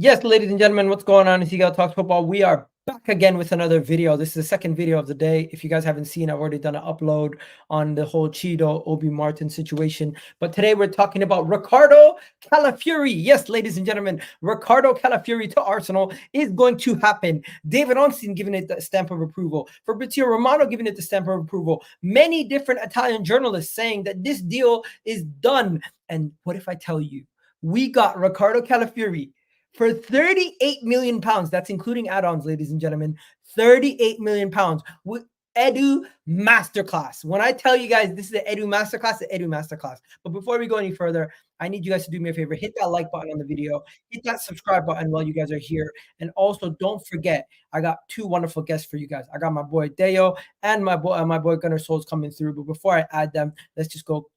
Yes, ladies and gentlemen, what's going on? It's Eagle Talks Football. We are back again with another video. This is the second video of the day. If you guys haven't seen, I've already done an upload on the whole Cheeto, Obi Martin situation. But today we're talking about Riccardo Calafiori. Yes, ladies and gentlemen, Riccardo Calafiori to Arsenal is going to happen. David Ornstein giving it the stamp of approval. Fabrizio Romano giving it the stamp of approval. Many different Italian journalists saying that this deal is done. And what if I tell you, we got Riccardo Calafiori for 38 million pounds. That's including add-ons, ladies and gentlemen. 38 million pounds with Edu Masterclass. When I tell you guys this is the Edu Masterclass, the Edu Masterclass. But before we go any further, I need you guys to do me a favor. Hit that like button on the video. Hit that subscribe button while you guys are here. And also, don't forget, I got two wonderful guests for you guys. I got my boy Deo and my boy Gunnar Souls coming through. But before I add them, let's just go.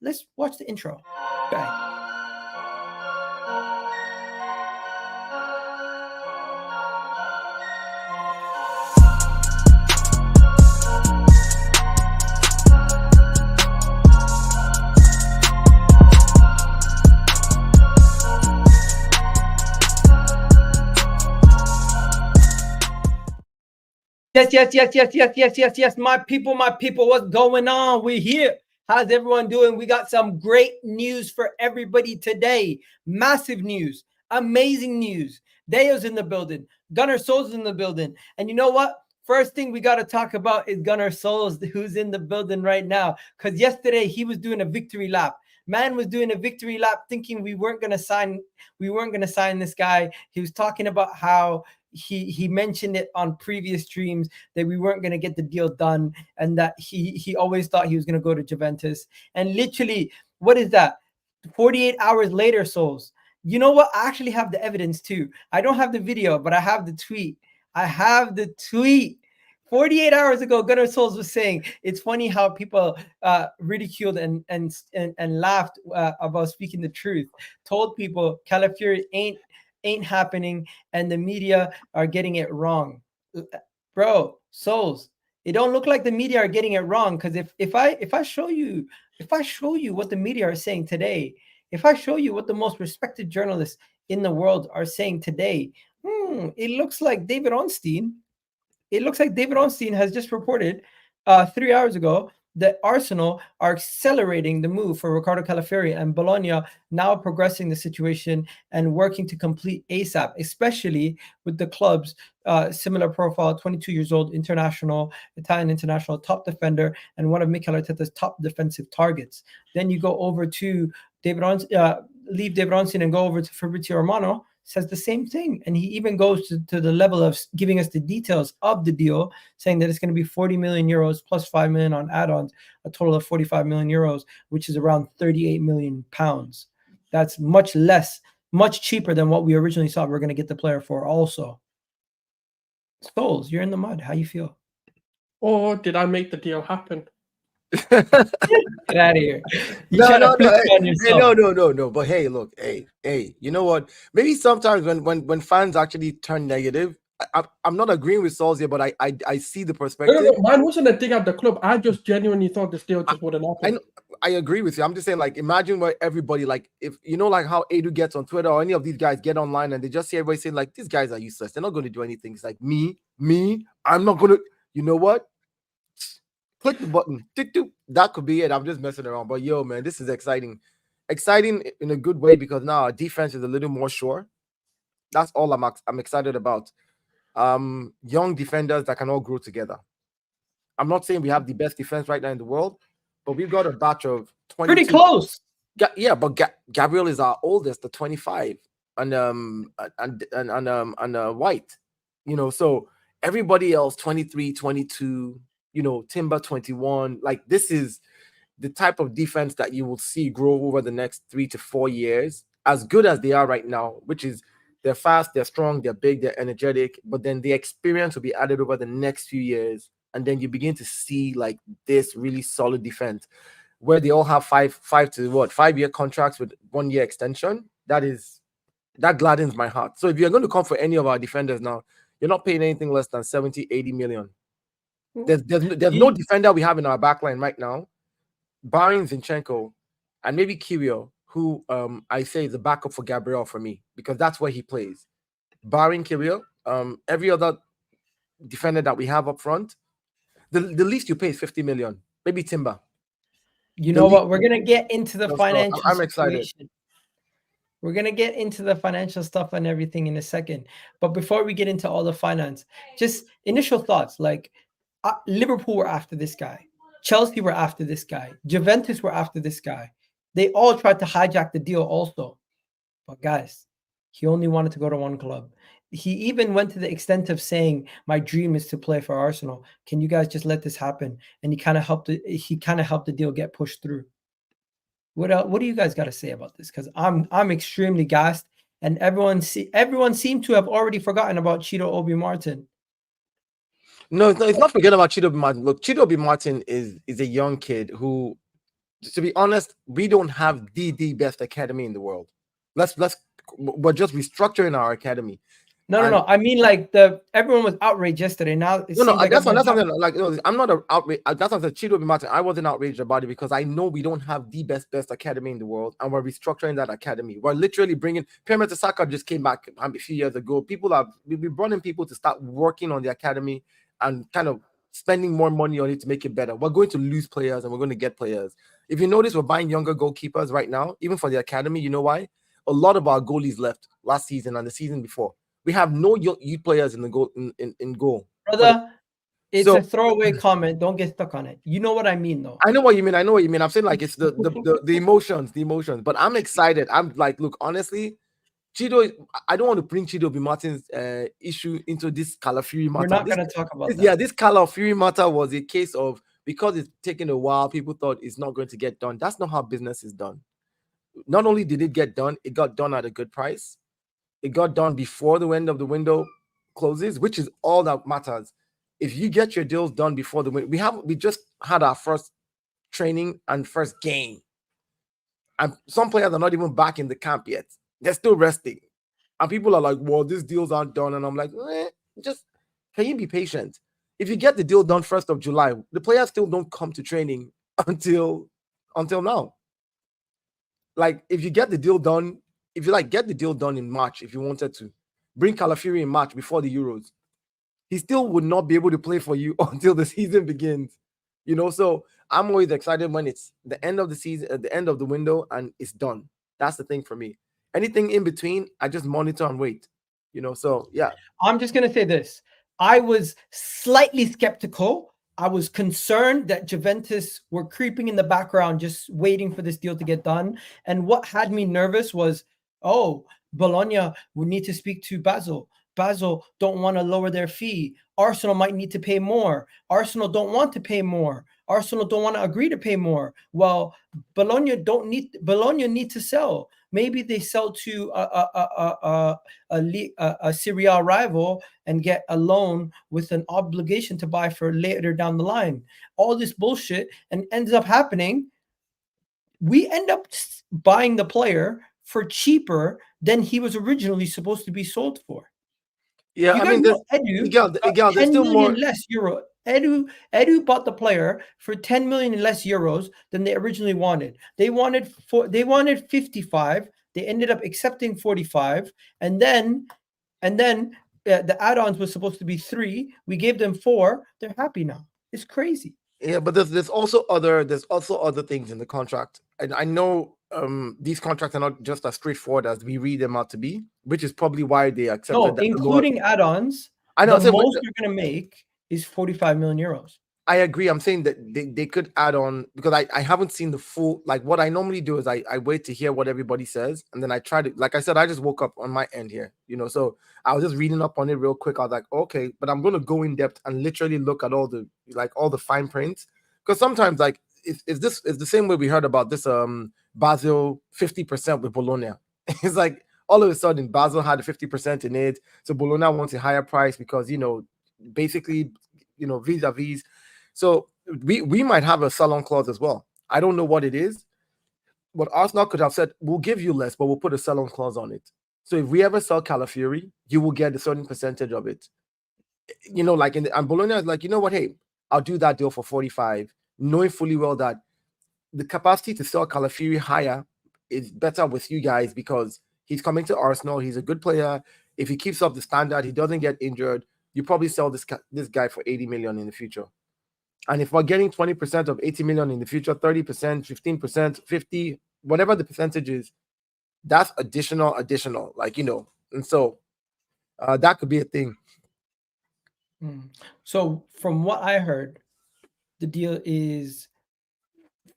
Let's watch the intro. Bye. Yes. My people, what's going on? We're here. How's everyone doing? We got some great news for everybody today. Massive news, amazing news. Deo's in the building. Gunnar Souls in the building. And you know what? First thing we got to talk about is Gunnar Souls, who's in the building right now. Because yesterday he was doing a victory lap. Man was doing a victory lap thinking we weren't gonna sign this guy. He was talking about how he mentioned it on previous streams that we weren't going to get the deal done, and that he always thought he was going to go to Juventus. And literally, what is that? 48 hours later, Souls. You know what? I actually have the evidence too. I don't have the video, but I have the tweet. 48 hours ago, Gunnar Souls was saying it's funny how people ridiculed and laughed about speaking the truth. Told people Calafiori ain't happening and the media are getting it wrong. Bro, Souls, it don't look like the media are getting it wrong, because if I show you what the media are saying today, if I show you what the most respected journalists in the world are saying today, it looks like David Ornstein has just reported 3 hours ago that Arsenal are accelerating the move for Riccardo Calafiori, and Bologna now progressing the situation and working to complete ASAP, especially with the club's similar profile, 22 years old, Italian international, top defender, and one of Mikel Arteta's top defensive targets. Then you go over to leave David Ornstein and go over to Fabrizio Romano, says the same thing. And he even goes to the level of giving us the details of the deal, saying that it's going to be 40 million euros plus 5 million on add-ons, a total of 45 million euros, which is around 38 million pounds. That's much cheaper than what we originally thought we were going to get the player for also. Souls, you're in the mud. How you feel? Or did I make the deal happen? Get out of here. No. But hey, look, hey. You know what? Maybe sometimes when fans actually turn negative, I'm not agreeing with Souls here, but I see the perspective. No, mine wasn't a dig at the club. I just genuinely thought this deal just wouldn't happen. I agree with you. I'm just saying, like, imagine where everybody, like, if you know, like how Edu gets on Twitter or any of these guys get online and they just see everybody saying, like, these guys are useless. They're not going to do anything. It's like me. I'm not going to. You know what? Click the button. That could be it. I'm just messing around. But yo, man, this is exciting. Exciting in a good way, because now our defense is a little more sure. That's all I'm excited about. Young defenders that can all grow together. I'm not saying we have the best defense right now in the world, but we've got a batch of 22. Pretty close. Yeah, but Gabriel is our oldest, the 25, and White. You know, so everybody else 23, 22. You know, Timber 21. Like, this is the type of defense that you will see grow over the next 3 to 4 years, as good as they are right now, which is they're fast, they're strong, they're big, they're energetic, but then the experience will be added over the next few years. And then you begin to see like this really solid defense where they all have 5-year contracts with 1 year extension. That gladdens my heart. So if you're going to come for any of our defenders now, you're not paying anything less than 70-80 million. There's no defender we have in our backline right now, barring Zinchenko and maybe Kiwior, who I say is the backup for Gabriel for me, because that's where he plays. Barring Kirill, every other defender that we have up front, the least you pay is 50 million, maybe Timber. You The know least- what? We're gonna get into the So, financial I'm excited. situation. We're gonna get into the financial stuff and everything in a second. But before we get into all the finance, just initial thoughts. Like Liverpool were after this guy, Chelsea were after this guy, Juventus were after this guy. They all tried to hijack the deal also. But guys, he only wanted to go to one club. He even went to the extent of saying, "My dream is to play for Arsenal. Can you guys just let this happen?" And he kind of helped it. He kind of helped the deal get pushed through. What do you guys got to say about this? Because I'm extremely gassed, and everyone seemed to have already forgotten about Cheeto Obi Martin. No, it's not forget about Chido Obi Martin. Look, Chido Obi Martin is a young kid who, to be honest, we don't have the best academy in the world. We're just restructuring our academy. No. I mean, like everyone was outraged yesterday. Now it seems like that's something like I'm not outraged. That's what I said. Chido Obi Martin, I wasn't outraged about it because I know we don't have the best academy in the world, and we're restructuring that academy. We're literally bringing Pyramid Saka just came back a few years ago. We've brought in people to start working on the academy and kind of spending more money on it to make it better. We're going to lose players and we're going to get players. If you notice, we're buying younger goalkeepers right now, even for the academy. You know why? A lot of our goalies left last season and the season before. We have no youth players in the goal in goal. Brother, it's a throwaway comment. Don't get stuck on it. You know what I mean, though. I know what you mean. I'm saying like it's the emotions, But I'm excited. I'm like, look, honestly, Chido, I don't want to bring Chido Obi Martin's issue into this Calafiori matter. We're not going to talk about that. Yeah, this Calafiori matter was a case of, because it's taken a while, people thought it's not going to get done. That's not how business is done. Not only did it get done, it got done at a good price. It got done before the end of the window closes, which is all that matters. If you get your deals done before the window, we just had our first training and first game. And some players are not even back in the camp yet. They're still resting. And people are like, well, these deals aren't done. And I'm like, just can you be patient? If you get the deal done 1st of July, the players still don't come to training until now. Like, if you get the deal done, get the deal done in March, if you wanted to, bring Calafiori in March before the Euros, he still would not be able to play for you until the season begins. So I'm always excited when it's the end of the season, at the end of the window, and it's done. That's the thing for me. Anything in between, I just monitor and wait. So yeah. I'm just gonna say this. I was slightly skeptical. I was concerned that Juventus were creeping in the background, just waiting for this deal to get done. And what had me nervous was, Bologna would need to speak to Basel. Basel don't want to lower their fee. Arsenal might need to pay more. Arsenal don't want to pay more. Arsenal don't want to agree to pay more. Well, Bologna need to sell. Maybe they sell to a Serie A rival and get a loan with an obligation to buy for later down the line. All this bullshit, and ends up happening. We end up buying the player for cheaper than he was originally supposed to be sold for. Yeah, I mean, Edu, 10 million less euro. Edu bought the player for 10 million less euros than they originally wanted. They wanted 55. They ended up accepting 45, and then the add-ons was supposed to be 3. We gave them 4. They're happy now. It's crazy. Yeah, but there's also other things in the contract, and I know these contracts are not just as straightforward as we read them out to be, which is probably why they accepted that. Including add-ons. I know. The most you're going to make is 45 million euros. I agree. I'm saying that they could add on, because I haven't seen the full, like what I normally do is I wait to hear what everybody says, and then I try to, like I said, I just woke up on my end here, so I was just reading up on it real quick. I was like, okay, but I'm going to go in depth and literally look at all the fine prints, because sometimes like it's the same way we heard about this Basel 50% with Bologna. It's like all of a sudden Basel had a 50% in it, so Bologna wants a higher price because basically vis-a-vis. So we might have a sell-on clause as well. I don't know what it is, but Arsenal could have said, we'll give you less, but we'll put a sell-on clause on it. So if we ever sell Calafiori, you will get a certain percentage of it. And Bologna is like, you know what, hey, I'll do that deal for 45, knowing fully well that the capacity to sell Calafiori higher it's better with you guys because he's coming to Arsenal. He's a good player. If he keeps up the standard, he doesn't get injured. You probably sell this guy for 80 million in the future. And if we're getting 20% of 80 million in the future, 30%, 15%, 50, whatever the percentage is, that's additional, like, and so that could be a thing. So from what I heard, the deal is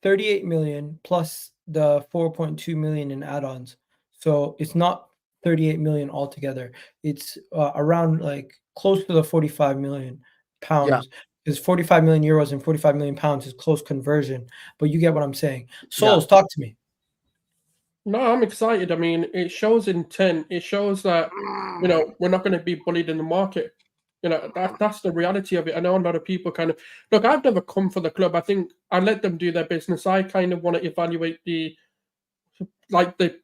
38 million plus the 4.2 million in add-ons. So it's not 38 million altogether. It's around like close to the 45 million pounds. Because 45 million euros and 45 million pounds is close conversion. But you get what I'm saying. Souls, talk to me. No, I'm excited. I mean, it shows intent. It shows that, we're not going to be bullied in the market. That's the reality of it. I know a lot of people kind of look. I've never come for the club. I think I let them do their business. I kind of want to evaluate the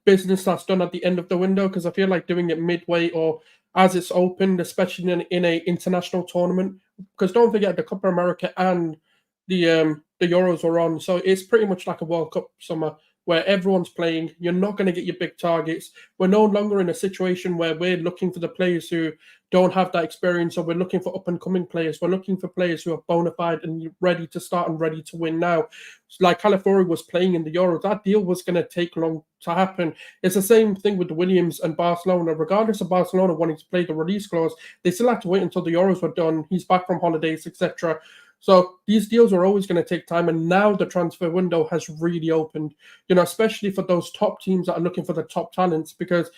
business that's done at the end of the window, because I feel like doing it midway or as it's opened, especially in a international tournament. Because don't forget, the Copa America and the Euros are on, so it's pretty much like a World Cup summer where everyone's playing. You're not going to get your big targets. We're no longer in a situation where we're looking for the players who don't have that experience, or we're looking for up-and-coming players. We're looking for players who are bona fide and ready to start and ready to win now. Like Calafiori was playing in the Euros, that deal was going to take long to happen. It's the same thing with Williams and Barcelona. Regardless of Barcelona wanting to play the release clause, they still have to wait until the Euros were done. He's back from holidays, etc. So these deals are always going to take time, and now the transfer window has really opened, especially for those top teams that are looking for the top talents, because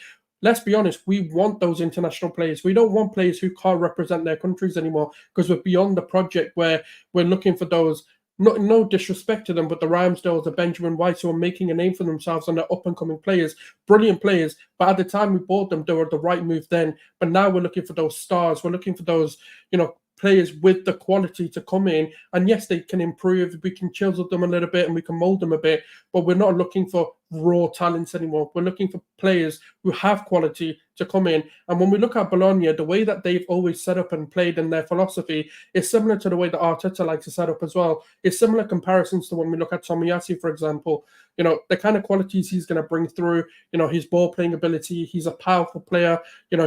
let's be honest, we want those international players. We don't want players who can't represent their countries anymore, because we're beyond the project where we're looking for those, no disrespect to them, but the Ramsdales, the Benjamin Whites, who are making a name for themselves and they're up-and-coming players, brilliant players, but at the time we bought them, they were the right move then. But now we're looking for those stars. We're looking for those, players with the quality to come in, and yes, they can improve. We can chisel them a little bit and we can mold them a bit, but we're not looking for raw talents anymore. We're looking for players who have quality to come in. And when we look at Bologna, the way that they've always set up and played in their philosophy is similar to the way that Arteta likes to set up as well. It's similar comparisons to when we look at Tomiyasu, for example. The kind of qualities he's going to bring through, his ball playing ability. He's a powerful player.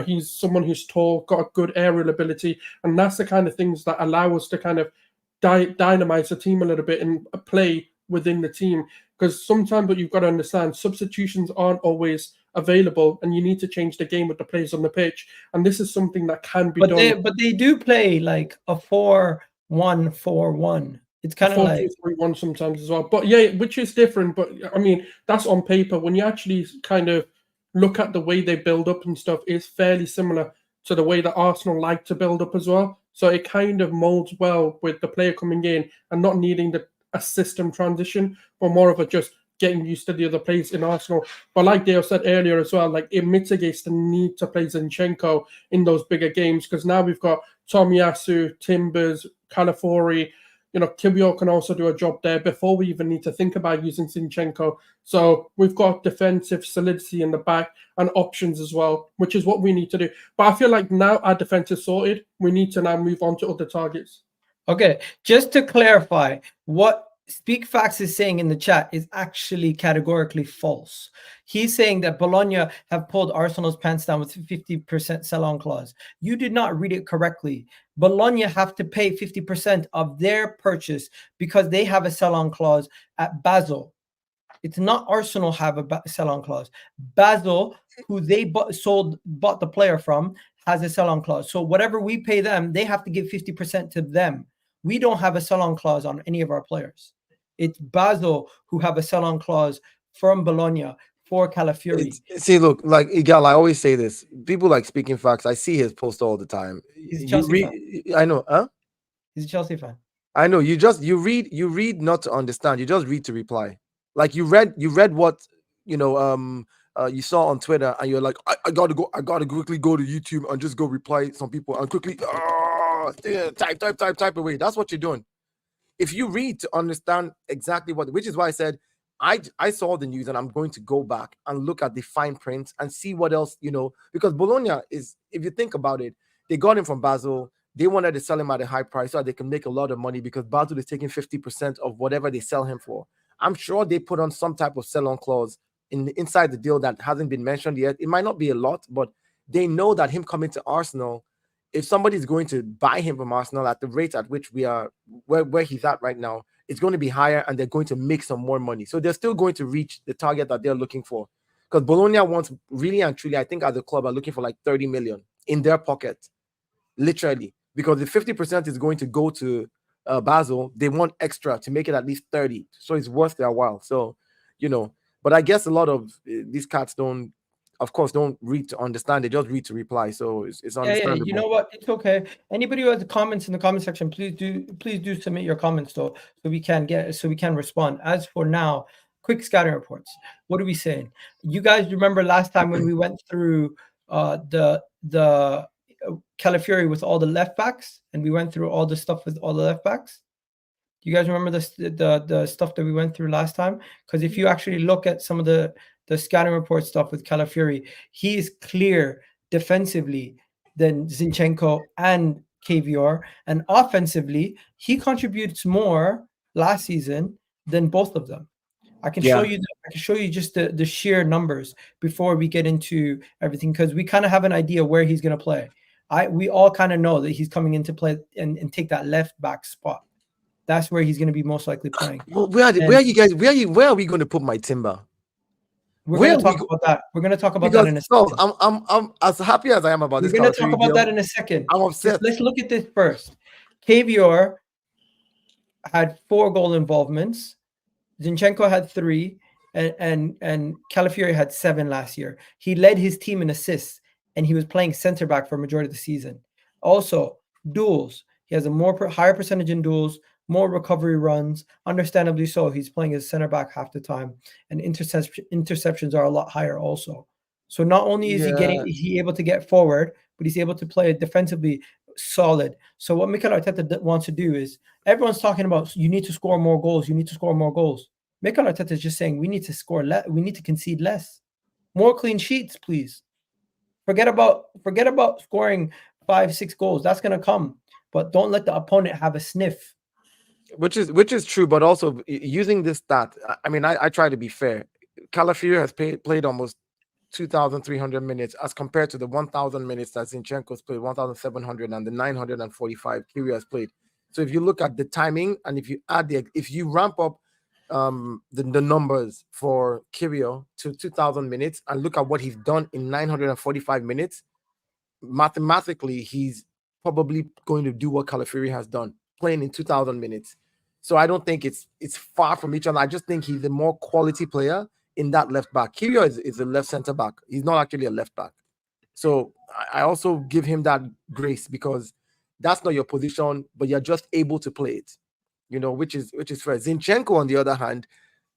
He's someone who's tall, got a good aerial ability. And that's the kind of things that allow us to kind of dynamize the team a little bit and play within the team. Because sometimes what you've got to understand, substitutions aren't always available, and you need to change the game with the players on the pitch. And this is something that can be done. But they do play like a 4-1-4-1. It's kind of like 4-2-3-1 sometimes as well. But yeah, which is different. But I mean, that's on paper. When you actually kind of look at the way they build up and stuff, it's fairly similar to the way that Arsenal like to build up as well. So it kind of molds well with the player coming in and not needing a system transition, but more of a just getting used to the other players in Arsenal. But like Dale said earlier as well, like it mitigates the need to play Zinchenko in those bigger games, because now we've got Tomiyasu, Timbers, Calafiori. Kiwior can also do a job there before we even need to think about using Zinchenko. So we've got defensive solidity in the back and options as well, which is what we need to do. But I feel like now our defense is sorted. We need to now move on to other targets. Okay, just to clarify, what Speak Facts is saying in the chat is actually categorically false. He's saying that Bologna have pulled Arsenal's pants down with 50% sell-on clause. You did not read it correctly. Bologna have to pay 50% of their purchase because they have a sell-on clause at Basel. It's not Arsenal have a sell-on clause. Basel, who they bought the player from, has a sell-on clause. So whatever we pay them, they have to give 50% to them. We don't have a sell-on clause on any of our players. It's Basel who have a sell-on clause from Bologna for Calafiori. See, look, like Igal, I always say this. People like Speaking Facts. I see his post all the time. He's a Chelsea fan. I know, huh? He's a Chelsea fan. I know. You read not to understand. You just read to reply. Like you read what you saw on Twitter, and you're like, I gotta quickly go to YouTube and just go reply some people and quickly type away. That's what you're doing. If you read to understand exactly which is why I said I saw the news and I'm going to go back and look at the fine print and see what else, because Bologna is, if you think about it, they got him from Basel. They wanted to sell him at a high price so that they can make a lot of money, because Basel is taking 50% of whatever they sell him for. I'm sure they put on some type of sell-on clause inside the deal that hasn't been mentioned yet. It might not be a lot, but they know that him coming to Arsenal, if somebody's going to buy him from Arsenal at the rate at which we are, where he's at right now, it's going to be higher, and they're going to make some more money. So they're still going to reach the target that they're looking for. Because Bologna wants, really and truly, I think as a club are looking for like 30 million in their pocket, literally. Because if 50% is going to go to Basel, they want extra to make it at least 30. So it's worth their while. So, but I guess a lot of these cats don't read to understand. They just read to reply. So it's understandable. Yeah, you know what? It's okay. Anybody who has comments in the comment section, please do submit your comments so we can respond. As for now, quick scouting reports. What are we saying? You guys remember last time when we went through the Calafiori with all the left backs, and we went through all the stuff with all the left backs? You guys remember the stuff that we went through last time? Because if you actually look at some of the scouting report stuff with Calafiori, he is clear defensively than Zinchenko and KVR, and offensively he contributes more last season than both of them. I can show you just the sheer numbers before we get into everything, because we kind of have an idea where he's going to play. We all kind of know that he's coming into play and take that left back spot. That's where he's going to be most likely playing. Well, where are we going to put my Timber? We're going to talk about that. We're going to talk about that in a second. I'm as happy as I am about this. We're going to talk about that in a second. I'm upset. Let's look at this first. KVR had 4 goal involvements. Zinchenko had 3, and Calafiori had 7 last year. He led his team in assists, and he was playing center back for a majority of the season. Also, duels. He has a higher percentage in duels, more recovery runs. Understandably so. He's playing as center back half the time, and interceptions are a lot higher also. So not only is he able to get forward, but he's able to play defensively solid. So what Mikel Arteta wants to do is, everyone's talking about you need to score more goals. You need to score more goals. Mikel Arteta is just saying we need to score less. We need to concede less. More clean sheets, please. Forget about scoring 5-6 goals. That's gonna come, but don't let the opponent have a sniff. Which is true, but also using this stat, I mean, I try to be fair. Calafiori has played almost 2,300 minutes as compared to the 1,000 minutes that Zinchenko's played, 1,700, and the 945 Kyria has played. So if you look at the timing, and if you ramp up the numbers for Kyria to 2,000 minutes and look at what he's done in 945 minutes, mathematically he's probably going to do what Calafiori has done, playing in 2,000 minutes. So I don't think it's far from each other. I just think he's a more quality player in that left back. Kyria is a left center back. He's not actually a left back. So I also give him that grace, because that's not your position, but you're just able to play it, which is fair. Zinchenko, on the other hand,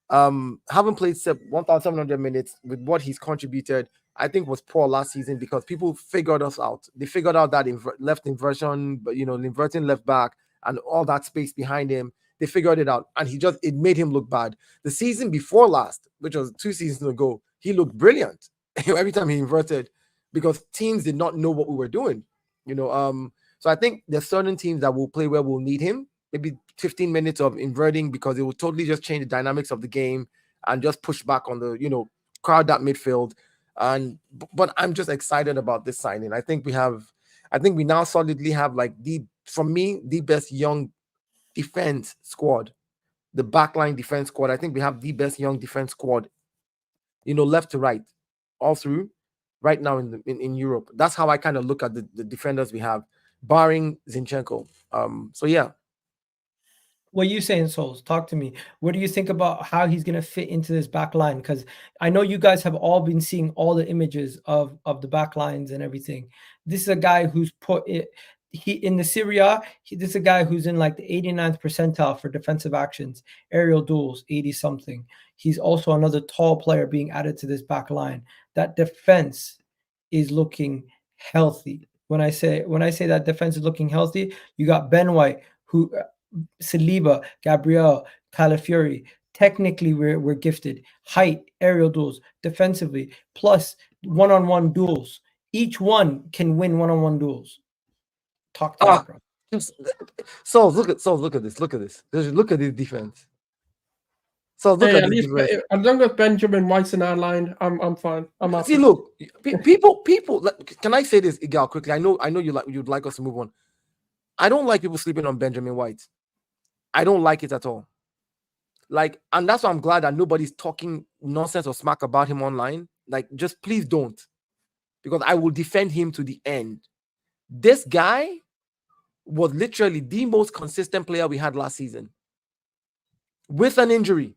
haven't played 1,700 minutes. With what he's contributed, I think was poor last season, because people figured us out. They figured out that left inversion, but inverting left back and all that space behind him. They figured it out, and it made him look bad. The season before last, which was 2 seasons ago, he looked brilliant every time he inverted, because teams did not know what we were doing. So I think there's certain teams that will play where we'll need him. Maybe 15 minutes of inverting, because it will totally just change the dynamics of the game and just push back on the, crowd that midfield. But I'm just excited about this signing. I think we now solidly have, like, for me, the best young defense squad, the backline defense squad. I think we have the best young defense squad, left to right, all through right now in Europe. That's how I kind of look at the defenders we have, barring Zinchenko. So yeah. What are you saying, Souls? Talk to me. What do you think about how he's going to fit into this back line? Because I know you guys have all been seeing all the images of the back lines and everything. This is a guy who's put it. In the Serie A, this is a guy who's in like the 89th percentile for defensive actions, aerial duels, 80-something. He's also another tall player being added to this back line. That defense is looking healthy. When I say that defense is looking healthy, you got Ben White, who Saliba, Gabriel, Calafiori. Technically, we're gifted. Height, aerial duels, defensively, plus one-on-one duels. Each one can win one-on-one duels. Talk to us, bro. So look at this. Look at this defense. So look Yeah, at at this least difference. as long as Benjamin White's in our line, I'm fine. I'm happy. See, look, people. Can I say this, Igal, quickly? I know you'd like us to move on. I don't like people sleeping on Benjamin White. I don't like it at all. Like, and that's why I'm glad that nobody's talking nonsense or smack about him online. Like, just please don't, because I will defend him to the end. This guy was literally the most consistent player we had last season. With an injury.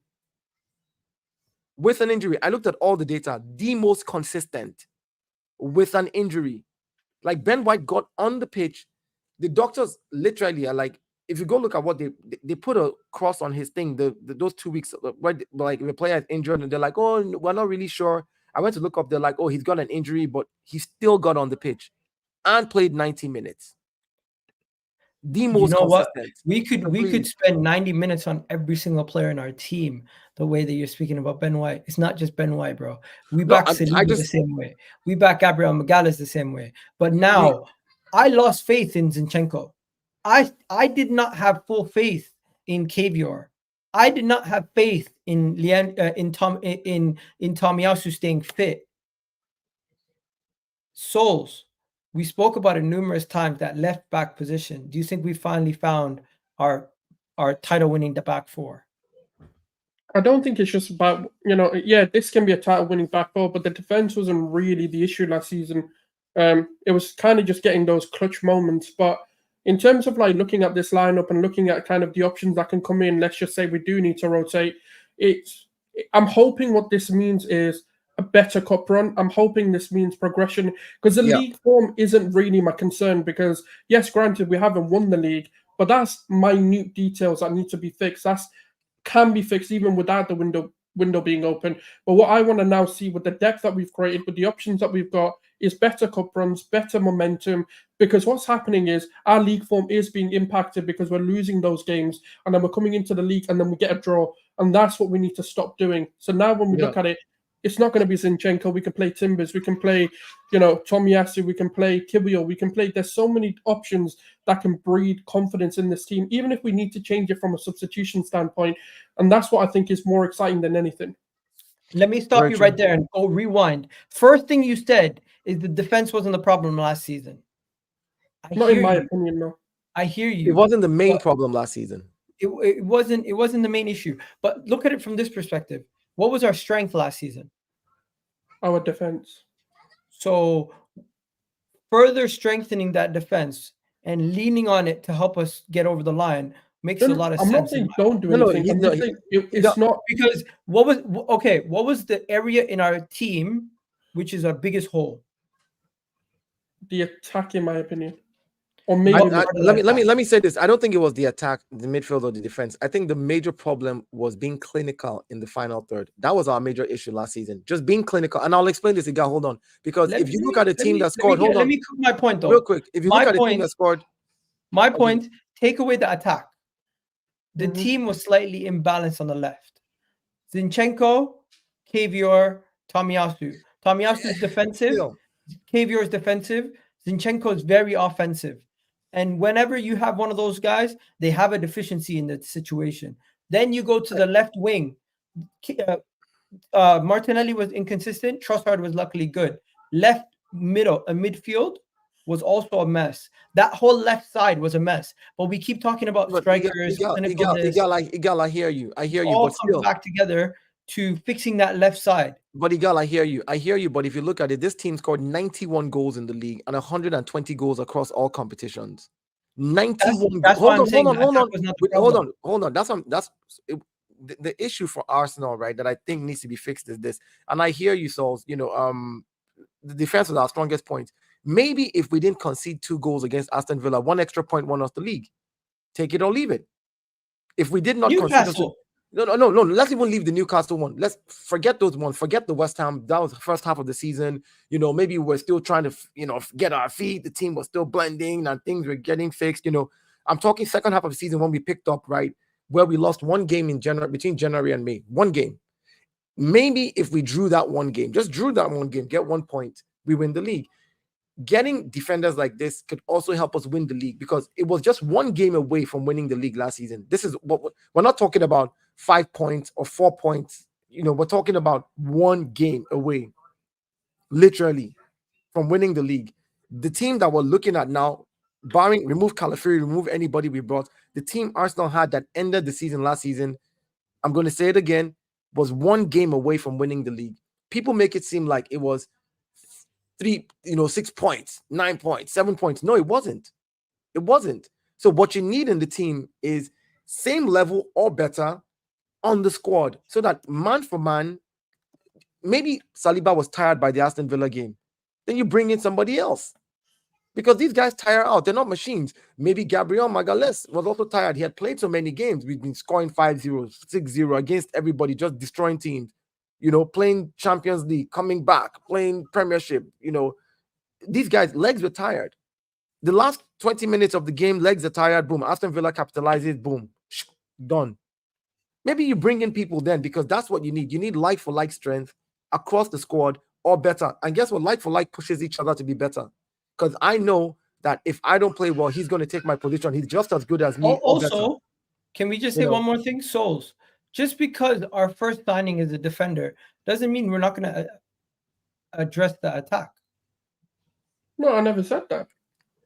I looked at all the data. The most consistent with an injury. Like, Ben White got on the pitch. The doctors literally are like, if you go look at what they put a cross on his thing, those 2 weeks, where like the player is injured, and they're like, oh, we're not really sure. I went to look up, they're like, oh, he's got an injury, but he still got on the pitch and played 90 minutes. The most what? consistent. We could spend 90 minutes on every single player in our team. The way that you're speaking about Ben White, it's not just Ben White, bro. We back Saliba the same way. We back Gabriel Magalhaes the same way. But now, I lost faith in Zinchenko. I did not have full faith in Cavior. I did not have faith in Tomiyasu staying fit. Souls, we spoke about it numerous times, that left back position. Do you think we finally found our title winning the back four? I don't think it's just about, this can be a title winning back four, but the defense wasn't really the issue last season. It was kind of just getting those clutch moments. But in terms of like looking at this lineup and looking at kind of the options that can come in, let's just say we do need to rotate. I'm hoping what this means is a better cup run. I'm hoping this means progression, because the league form isn't really my concern, because yes, granted, we haven't won the league, but that's minute details that need to be fixed. That's can be fixed even without the window being open. But what I want to now see with the depth that we've created, with the options that we've got, is better cup runs, better momentum, because what's happening is our league form is being impacted because we're losing those games, and then we're coming into the league and then we get a draw, and that's what we need to stop doing. So now when we look at it, it's not going to be Zinchenko. We can play Timbers. We can play, Tomiyasu. We can play Kibio. We can play. There's so many options that can breed confidence in this team, even if we need to change it from a substitution standpoint. And that's what I think is more exciting than anything. Let me stop you right there and go rewind. First thing you said is the defense wasn't the problem last season. Not in my opinion, no. I hear you. It wasn't the main problem last season. It wasn't the main issue. But look at it from this perspective. What was our strength last season? Our defense. So further strengthening that defense and leaning on it to help us get over the line makes a lot of sense. I'm not saying don't do anything. It's not, because what was the area in our team which is our biggest hole? The attack, in my opinion. Or maybe let me say this. I don't think it was the attack, the midfield, or the defense. I think the major problem was being clinical in the final third. That was our major issue last season. Just being clinical. And I'll explain this again. Hold on. Because if you look at a team that scored, let me cook my point though. Real quick. If you look at a team that scored. My point, take away the attack. The team was slightly imbalanced on the left. Zinchenko, Cavior, Tomiyasu. Tomiyasu is defensive. Cavior is defensive. Zinchenko is very offensive. And whenever you have one of those guys, they have a deficiency in the situation. Then you go to the left wing. Martinelli was inconsistent. Trossard was luckily good. Left midfield was also a mess. That whole left side was a mess. But we keep talking about strikers. Igal, I hear you. But still back together to fixing that left side. But Igal, I hear you. But if you look at it, this team scored 91 goals in the league and 120 goals across all competitions. 91. Hold on. That's the issue for Arsenal, right? That I think needs to be fixed is this. And I hear you, Souls. The defense was our strongest point. Maybe if we didn't concede 2 goals against Aston Villa, 1 extra point won us the league. Take it or leave it. If we did not concede. No. Let's even leave the Newcastle one. Let's forget those ones. Forget the West Ham. That was the first half of the season. Maybe we're still trying to, get our feet. The team was still blending and things were getting fixed. I'm talking second half of the season when we picked up, right, where we lost 1 game in January, between January and May. 1 game. Maybe if we drew that 1 game, just drew that 1 game, get 1 point, we win the league. Getting defenders like this could also help us win the league, because it was just 1 game away from winning the league last season. This is what we're not talking about 5 points or 4 points. We're talking about one game away, literally, from winning the league. The team that we're looking at now, remove Calafiori, remove anybody we brought, the team Arsenal had that ended the season last season, I'm going to say it again, was one game away from winning the league. People make it seem like it was 6 points, 9 points, 7 points. No, it wasn't. It wasn't. So what you need in the team is same level or better on the squad, so that man for man, maybe Saliba was tired by the Aston Villa game. Then you bring in somebody else. Because these guys tire out. They're not machines. Maybe Gabriel Magalhaes was also tired. He had played so many games. We've been scoring 5-0, 6-0 against everybody, just destroying teams. Playing Champions League, coming back, playing Premiership. These guys, legs were tired. The last 20 minutes of the game, legs are tired. Boom. Aston Villa capitalizes. Boom. Done. Maybe you bring in people then, because that's what you need. You need like-for-like strength across the squad or better. And guess what? Like-for-like pushes each other to be better. Because I know that if I don't play well, he's going to take my position. He's just as good as me. Also, can we just say one more thing? Souls, just because our first signing is a defender doesn't mean we're not going to address the attack. No, I never said that.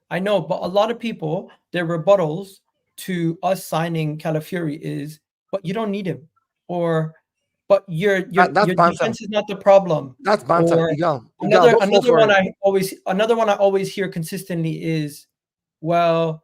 I know, but a lot of people, their rebuttals to us signing Calafiori is, but you don't need him, or but your defense is not the problem. That's banter. Another one I always hear consistently is, well,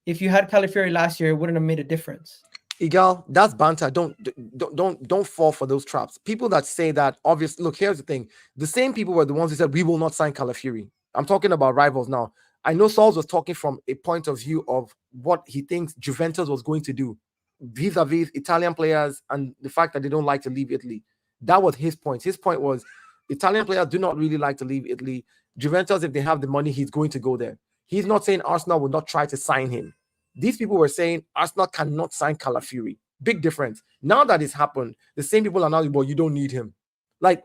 if you had Calafiori last year, it wouldn't have made a difference. Igal, that's banter. Don't fall for those traps. People that say that, obviously, look, here's the thing. The same people were the ones who said we will not sign Calafiori. I'm talking about rivals now. I know Sauls was talking from a point of view of what he thinks Juventus was going to do vis-a-vis Italian players and the fact that they don't like to leave Italy. That was his point. His point was Italian players do not really like to leave Italy. Juventus, if they have the money, he's going to go there. He's not saying Arsenal will not try to sign him. These people were saying Arsenal cannot sign Calafiori. Big difference. Now that it's happened, the same people are now, well, you don't need him. Like,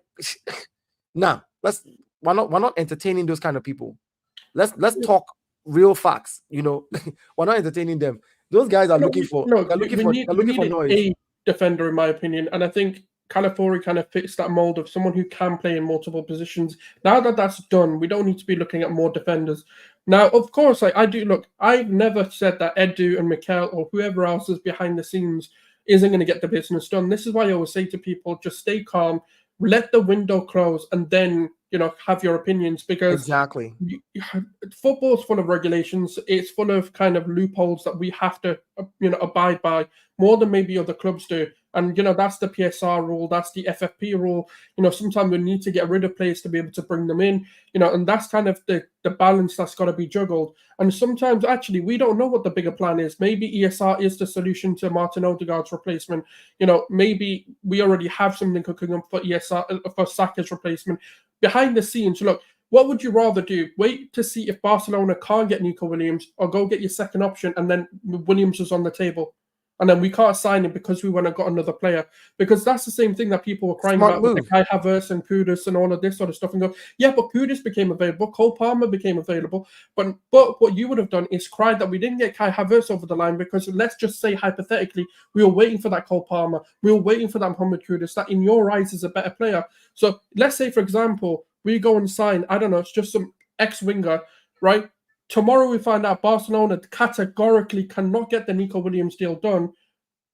nah, we're not entertaining those kind of people. Let's talk real facts. We're not entertaining them. Those guys are looking for noise. A defender, in my opinion, and I think Calafiori kind of fits that mold of someone who can play in multiple positions. Now that that's done, we don't need to be looking at more defenders. Now, of course, I've never said that Edu and Mikel or whoever else is behind the scenes isn't going to get the business done. This is why I always say to people, just stay calm, let the window close, and then have your opinions, because exactly football is full of regulations. It's full of kind of loopholes that we have to abide by more than maybe other clubs do. And that's the PSR rule, that's the FFP rule. Sometimes we need to get rid of players to be able to bring them in. And that's kind of the balance that's got to be juggled. And sometimes actually we don't know what the bigger plan is. Maybe ESR is the solution to Martin Odegaard's replacement. Maybe we already have something cooking up for ESR, for Saka's replacement. Behind the scenes, look, what would you rather do? Wait to see if Barcelona can't get Nico Williams, or go get your second option and then Williams is on the table? And then we can't sign him because we went and got another player. Because that's the same thing that people were crying about with Kai Havertz and Kudus and all of this sort of stuff. And go, yeah, but Kudus became available. Cole Palmer became available. But what you would have done is cried that we didn't get Kai Havertz over the line, because let's just say hypothetically, we were waiting for that Cole Palmer. We were waiting for that Mohamed Kudus, that in your eyes is a better player. So let's say, for example, we go and sign, I don't know, it's just some ex-winger, right? Tomorrow we find out Barcelona categorically cannot get the Nico Williams deal done.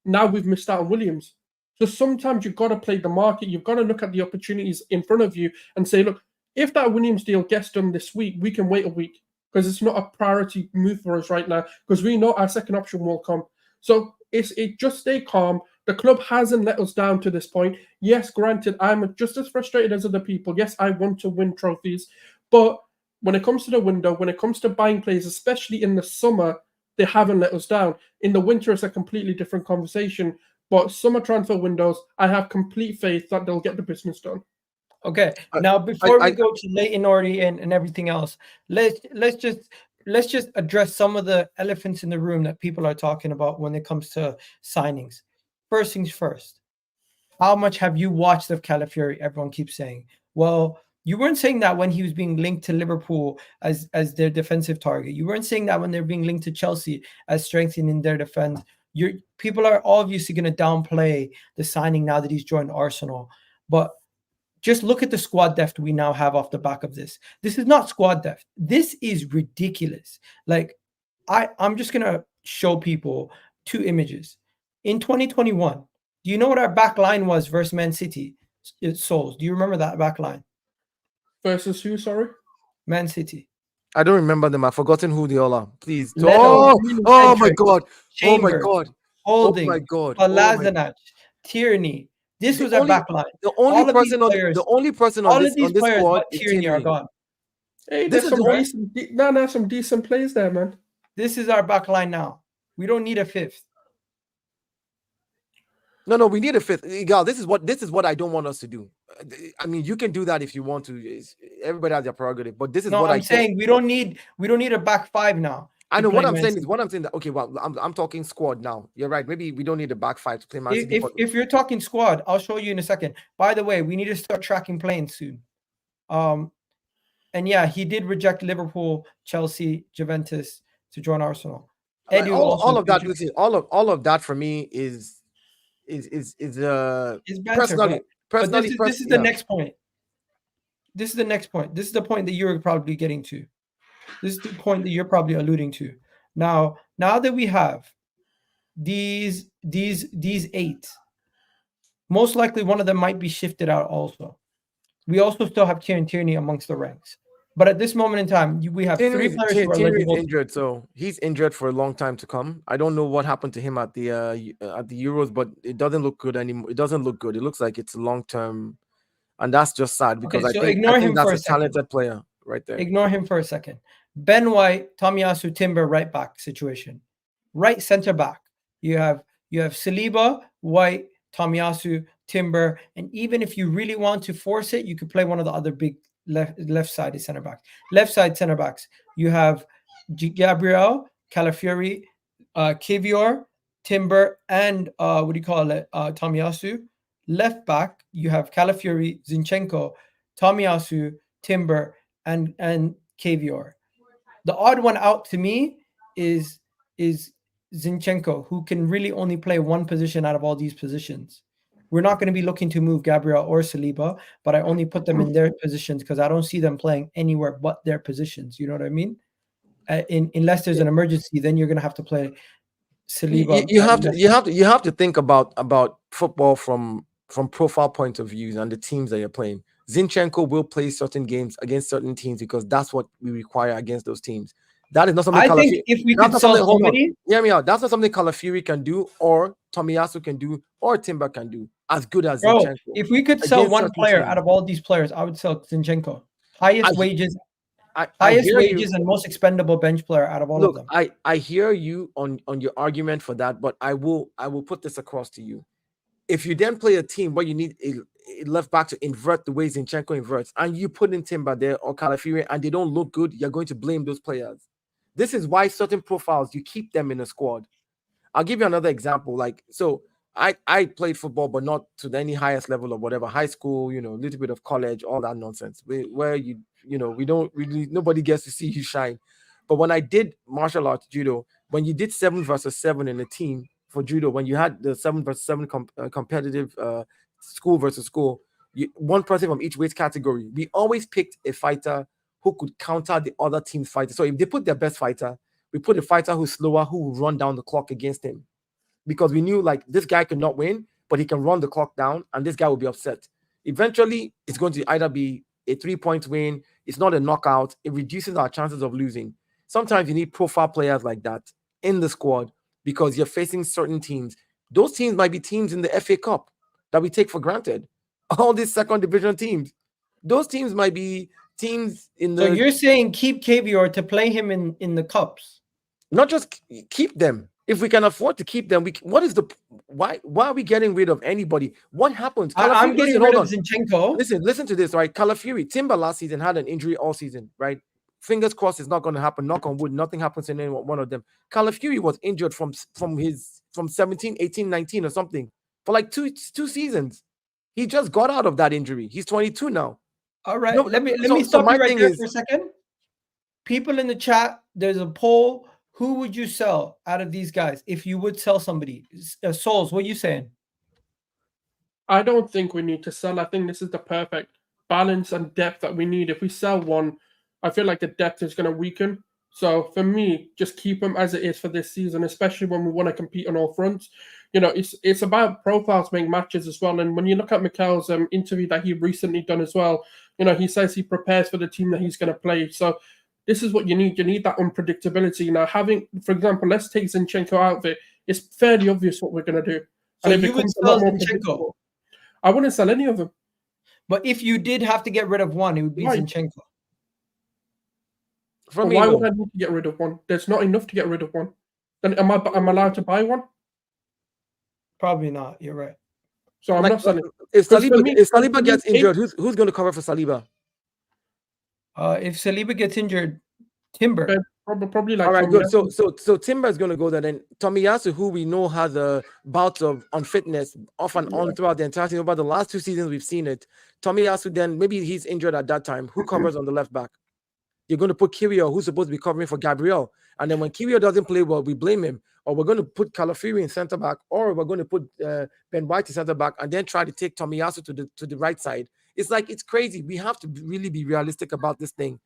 Now we've missed out on Williams. So sometimes you've got to play the market. You've got to look at the opportunities in front of you and say, look, if that Williams deal gets done this week, we can wait a week, because it's not a priority move for us right now, because we know our second option will come. So it just stay calm. The club hasn't let us down to this point. Yes, granted, I'm just as frustrated as other people. Yes, I want to win trophies. But when it comes to the window, when it comes to buying players, especially in the summer, they haven't let us down. In the winter, it's a completely different conversation. But summer transfer windows, I have complete faith that they'll get the business done. Okay. Now, before we go to Leyton Orient and everything else, let's just address some of the elephants in the room that people are talking about when it comes to signings. First things first. How much have you watched of Calafiori? Everyone keeps saying. Well, you weren't saying that when he was being linked to Liverpool as their defensive target. You weren't saying that when they're being linked to Chelsea as strengthening their defense. People are obviously going to downplay the signing now that he's joined Arsenal, but just look at the squad depth we now have off the back of this. This is not squad depth. This is ridiculous. Like, I'm just going to show people 2 images. In 2021, do you know what our back line was versus Man City? Souls, do you remember that back line? Versus who, sorry? Man City. I don't remember them. I've forgotten who they all are. Please. Leno, Oh my God. Chambers, Oh my God. Holding, Oh my God. Kolasinac, Tierney. This was our back line. The only person on this squad is Tierney are gone. Hey, there's some decent players there, man. This is our back line now. We don't need a 5th. No, we need a 5th. Igal, this is what I don't want us to do. I mean, you can do that if you want to. Everybody has their prerogative, but this is what I'm saying. We don't need a back 5 now. I know what I'm saying that okay, well, I'm talking squad now. You're right. Maybe we don't need a back 5 to play Man City. If you're talking squad, I'll show you in a second. By the way, we need to start tracking planes soon. And yeah, he did reject Liverpool, Chelsea, Juventus to join Arsenal. All of that. Listen, all of that for me is personally. This is the next point. This is the next point. This is the point that you're probably getting to. This is the point that you're probably alluding to. Now that we have these 8, most likely one of them might be shifted out also. We also still have Kieran Tierney amongst the ranks. But at this moment in time, we have 3 players who are eligible. Injured, so he's injured for a long time to come. I don't know what happened to him at the Euros, but it doesn't look good anymore. It doesn't look good. It looks like it's long term, and that's just sad because I think that's a talented player right there. Ignore him for a second. Ben White, Tomiyasu, Timber, right back situation. Right center back. You have Saliba, White, Tomiyasu, Timber, and even if you really want to force it, you could play one of the other big left-sided center backs. Left-side center backs. You have Gabriel, Calafiori, Kivior, Timber, and Tomiyasu. Left back, you have Calafiori, Zinchenko, Tomiyasu, Timber, and Kivior. The odd one out to me is Zinchenko, who can really only play one position out of all these positions. We're not going to be looking to move Gabriel or Saliba, but I only put them in their positions because I don't see them playing anywhere but their positions. You know what I mean? Unless there's an emergency, then you're going to have to play Saliba. You have to think about football from profile point of view and the teams that you're playing. Zinchenko will play certain games against certain teams because that's what we require against those teams. That is not something. I think if we could sell somebody, hear me out. That's not something Calafiori can do, or Tomiyasu can do, or Timber can do. As good as Zinchenko. If we could sell one player out of all these players, I would sell Zinchenko. Highest wages and most expendable bench player out of all of them. I hear you on your argument for that, but I will put this across to you. If you then play a team where you need a left back to invert the way Zinchenko inverts, and you put in Timber there or Calafiori and they don't look good, you're going to blame those players. This is why certain profiles, you keep them in a squad. I'll give you another example. I played football, but not to any highest level or whatever, high school, a little bit of college, all that nonsense. Where we don't really, nobody gets to see you shine. But when I did martial arts judo, when you did 7 versus 7 in a team for judo, when you had the 7 versus 7 competitive school versus school, one person from each weight category, we always picked a fighter who could counter the other team's fighter. So if they put their best fighter, we put a fighter who's slower, who will run down the clock against him. Because we knew this guy could not win, but he can run the clock down and this guy will be upset. Eventually, it's going to either be a 3-point win. It's not a knockout. It reduces our chances of losing. Sometimes you need profile players like that in the squad because you're facing certain teams. Those teams might be teams in the FA Cup that we take for granted. All these second division teams. Those teams might be teams in the... So you're saying keep Kivior to play him in the cups? Not just keep them. If we can afford to keep them, why are we getting rid of anybody? What happens? I'm getting rid of Zinchenko. Listen to this, right? Calafiori, Timber last season had an injury all season, right? Fingers crossed it's not going to happen. Knock on wood, nothing happens to any one of them. Calafiori was injured from 17, 18, 19 or something for like two seasons. He just got out of that injury. He's 22 now. All right, let me stop you right there for a second. People in the chat, there's a poll. Who would you sell out of these guys if you would sell somebody? Souls, what are you saying? I don't think we need to sell. I think this is the perfect balance and depth that we need. If we sell one, I feel like the depth is going to weaken. So for me, just keep them as it is for this season, especially when we want to compete on all fronts. You know, it's about profiles make matches as well. And when you look at Mikel's interview that he recently done as well, you know, he says he prepares for the team that he's going to play. So this is what you need. You need that unpredictability. Now, having, for example, let's take Zinchenko out of it. It's fairly obvious what we're going to do. So And it you would becomes a sell lot more Zinchenko, predictable. I wouldn't sell any of them. but if you did have to get rid of one, it would be Why? Zinchenko. For me, Why no. would I need to get rid of one? There's not enough to get rid of one. Then am I allowed to buy one? Probably not. You're right. So I'm Like, not selling. if Because for me- Saliba gets injured, who's going to cover for Saliba? If Saliba gets injured, Timber. Probably like All right, good. Tomiyasu. So Timber is going to go there. Then Tomiyasu, who we know has a bout of unfitness off and on throughout the entire season. About the last 2 seasons, we've seen it. Tomiyasu, then maybe he's injured at that time. Who covers on the left back? You're going to put Kiwior, who's supposed to be covering for Gabriel. And then when Kiwior doesn't play well, we blame him. Or we're going to put Calafiori in centre back, or we're going to put Ben White in centre back, and then try to take Tomiyasu to the right side. It's like, it's crazy. We have to really be realistic about this thing.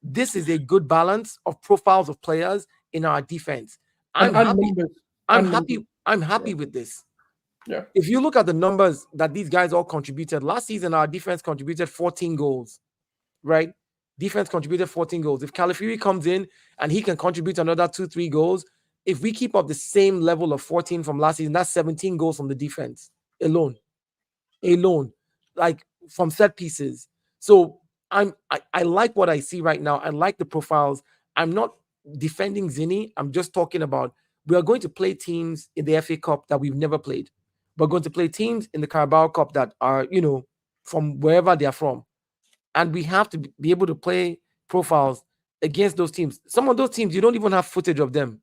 This is a good balance of profiles of players in our defense. I'm happy with this. Yeah. If you look at the numbers that these guys all contributed last season, our defense contributed 14 goals, right? Defense contributed 14 goals. If Calafiori comes in and he can contribute another 2-3 goals, if we keep up the same level of 14 from last season, that's 17 goals from the defense alone, like from set pieces. So I like what I see right now. I like the profiles. I'm not defending Zini. I'm just talking about we are going to play teams in the FA Cup that we've never played. We're going to play teams in the Carabao Cup that are, you know, from wherever they are from. And we have to be able to play profiles against those teams. Some of those teams, you don't even have footage of them.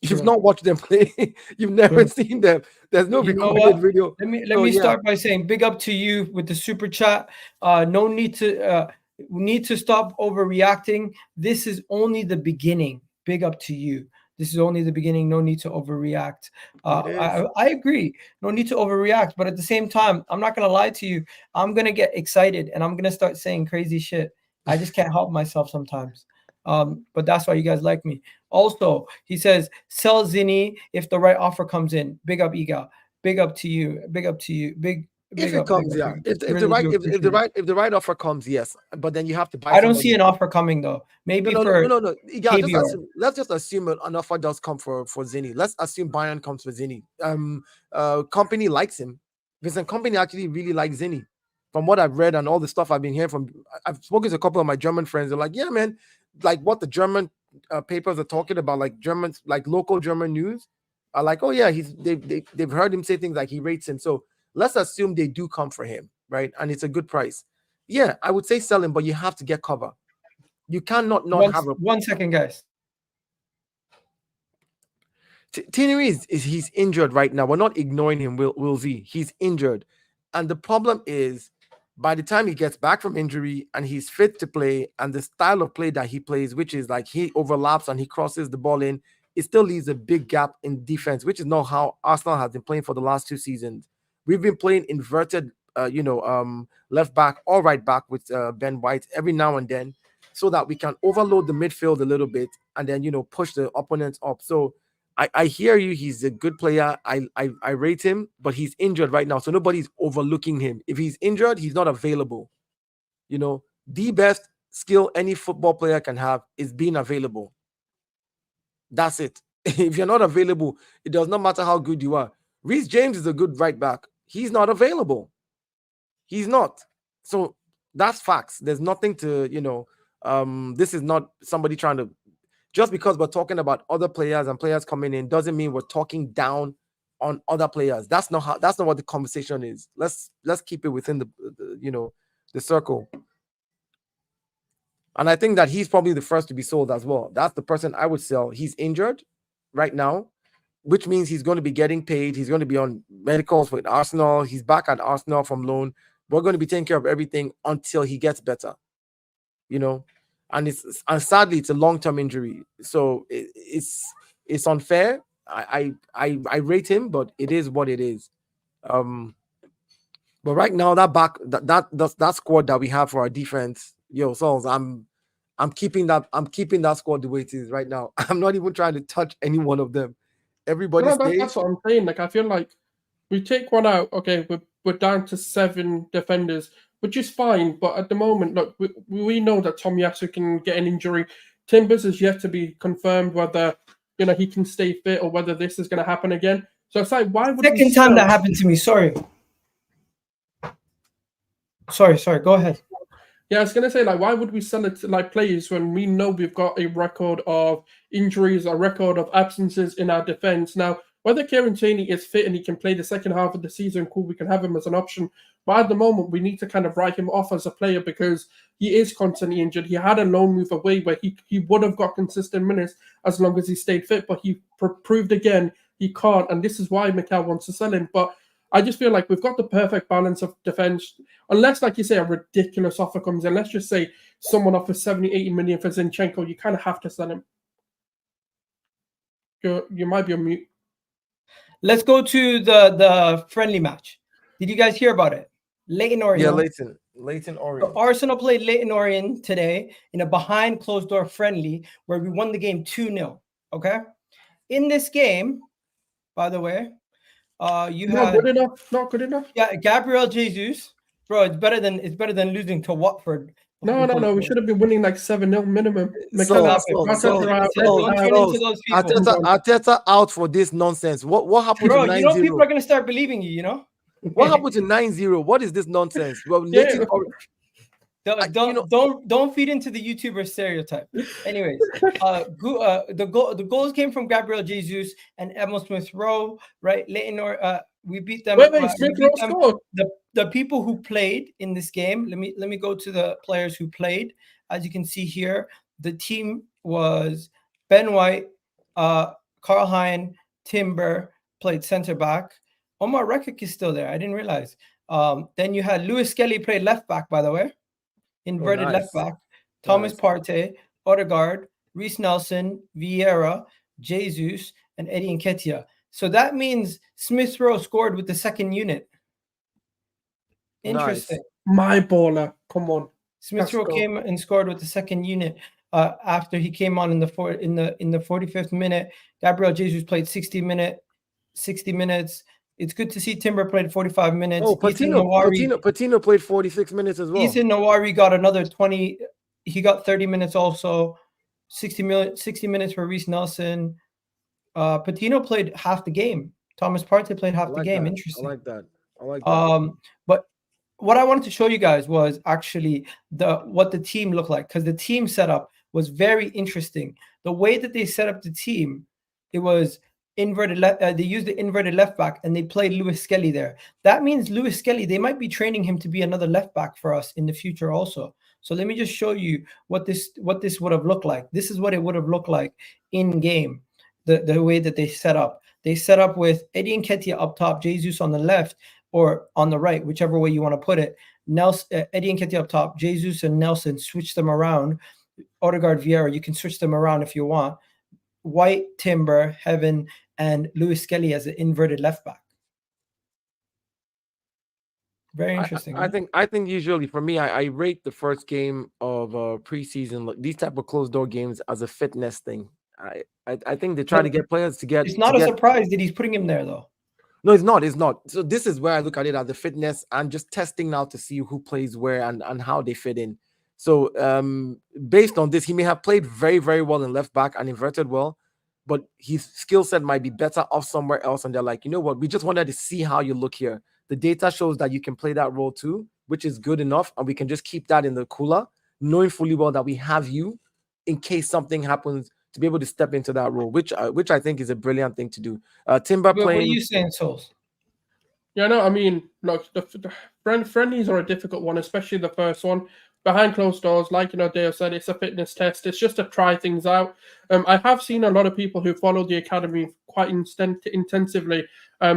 You've not watched them play. You've never seen them. There's no recorded video. Let me start by saying big up to you with the super chat. No need to stop overreacting. This is only the beginning. Big up to you. This is only the beginning. No need to overreact. I agree. No need to overreact. But at the same time, I'm not going to lie to you. I'm going to get excited and I'm going to start saying crazy shit. I just can't help myself sometimes. But that's why you guys like me. Also, he says, sell Zini if the right offer comes in. Big up, Iga. Big up to you. Big up to you. If the right offer comes, yes. But then you have to buy. I don't see an offer coming though. Maybe no. Let's just assume an offer does come for Zini. Let's assume Bayern comes for Zini. Company likes him. Vincent Company actually really likes Zini. From what I've read and all the stuff I've been hearing from, I've spoken to a couple of my German friends. They're like, yeah, man, like what the German papers are talking about, like Germans, like local German news, are like, oh yeah, they've heard him say things like he rates him. So let's assume they do come for him, right? And it's a good price. Yeah, I would say sell him, but you have to get cover. You cannot have a 1 second, guys. Tineri he's injured right now. We're not ignoring him, Will Z. He's injured. And the problem is, by the time he gets back from injury and he's fit to play, and the style of play that he plays, which is like he overlaps and he crosses the ball in, it still leaves a big gap in defense, which is not how Arsenal has been playing for the last 2 seasons. We've been playing inverted, left back or right back with Ben White every now and then, so that we can overload the midfield a little bit and then, push the opponents up. So I hear you. He's a good player. I rate him, but he's injured right now. So nobody's overlooking him. If he's injured, he's not available. The best skill any football player can have is being available. That's it. If you're not available, it does not matter how good you are. Reece James is a good right back. He's not available. He's not. So that's facts. There's nothing to, this is not somebody trying to, just because we're talking about other players and players coming in doesn't mean we're talking down on other players. That's not what the conversation is. Let's keep it within the circle. And I think that he's probably the first to be sold as well. That's the person I would sell. He's injured right now, which means he's going to be getting paid. He's going to be on medicals with Arsenal. He's back at Arsenal from loan. We're going to be taking care of everything until he gets better. And and sadly it's a long-term injury. So it's unfair. I rate him, but it is what it is. But right now that squad that we have for our defense, Souls, I'm keeping that squad the way it is right now. I'm not even trying to touch any one of them. Everybody stays. That's what I'm saying. Like, I feel like we take one out. Okay, we're down to 7 defenders, which is fine. But at the moment, look, we know that Tomiyasu can get an injury. Timbers is yet to be confirmed whether he can stay fit or whether this is going to happen again. So it's like, why would second time that happened to me? Sorry. Go ahead. Yeah, I was gonna say, like, why would we sell it to like players when we know we've got a record of injuries, a record of absences in our defense? Now, whether Kieran Tierney is fit and he can play the second half of the season, cool, we can have him as an option. But at the moment, we need to kind of write him off as a player because he is constantly injured. He had a loan move away where he would have got consistent minutes as long as he stayed fit, but he proved again he can't, and this is why Mikel wants to sell him. But I just feel like we've got the perfect balance of defense. Unless, like you say, a ridiculous offer comes in. Let's just say someone offers 70, 80 million for Zinchenko. You kind of have to sell him. You might be on mute. Let's go to the friendly match. Did you guys hear about it? Leyton Orient. Yeah, Leyton Orient. So Arsenal played Leyton Orient today in a behind closed door friendly where we won the game 2-0. Okay? In this game, by the way, Not good enough. Yeah, Gabriel Jesus, bro. It's better than losing to Watford. No. We should have been winning like 7-0 minimum. Arteta out for this nonsense. What happened to 9-0? People are gonna start believing you. What happened to 9-0? What is this nonsense? Well, don't feed into the YouTuber stereotype. Anyways, the goals came from Gabriel Jesus and Emil Smith Rowe, right? We beat them. Scored. The people who played in this game. Let me go to the players who played. As you can see here, the team was Ben White, Karl Hein, Timber played center back. Omar Rekik is still there. I didn't realize. Then you had Lewis Skelly played left back, by the way. Inverted left back. Thomas Partey, Odegaard, Reece Nelson, Vieira, Jesus, and Eddie Nketiah. So that means Smith Rowe scored with the second unit. Interesting. Nice. My baller. Come on. Smith Rowe came and scored with the second unit after he came on in the 45th minute. Gabriel Jesus played 60 minutes. It's good to see Timber played 45 minutes. Oh, Patino played 46 minutes as well. Ethan Nawari got another 20. He got 30 minutes also. 60 minutes for Reece Nelson. Patino played half the game. Thomas Partey played half the game. That. Interesting. I like that. But what I wanted to show you guys was actually what the team looked like, because the team setup was very interesting. The way that they set up the team, it was inverted left. They used the inverted left back and they played Lewis Skelly there. That means Lewis Skelly, they might be training him to be another left back for us in the future also. So let me just show you what this would have looked like. This is what it would have looked like in game. The way that they set up. They set up with Eddie Nketiah up top, Jesus on the left or on the right, whichever way you want to put it. Eddie Nketiah up top, Jesus and Nelson, switch them around. Odegaard, Vieira, you can switch them around if you want. White, Timber, Heaven, and Lewis Skelly as an inverted left back. Very interesting. I think usually for me, I rate the first game of preseason, these type of closed door games, as a fitness thing. I think they try to get players to get. It's not a surprise that he's putting him there, though. No, it's not. It's not. So this is where I look at it as the fitness and just testing now to see who plays where and how they fit in. So based on this, he may have played very, very well in left back and inverted well, but his skill set might be better off somewhere else. And they're like, you know what? We just wanted to see how you look here. The data shows that you can play that role too, which is good enough. And we can just keep that in the cooler, knowing fully well that we have you in case something happens, to be able to step into that role, which I think is a brilliant thing to do. Timber playing. What are you saying, Souls? Yeah, no, I mean, look, the friendlies are a difficult one, especially the first one. Behind closed doors, like Dale said, it's a fitness test. It's just to try things out. I have seen a lot of people who follow the academy quite intensively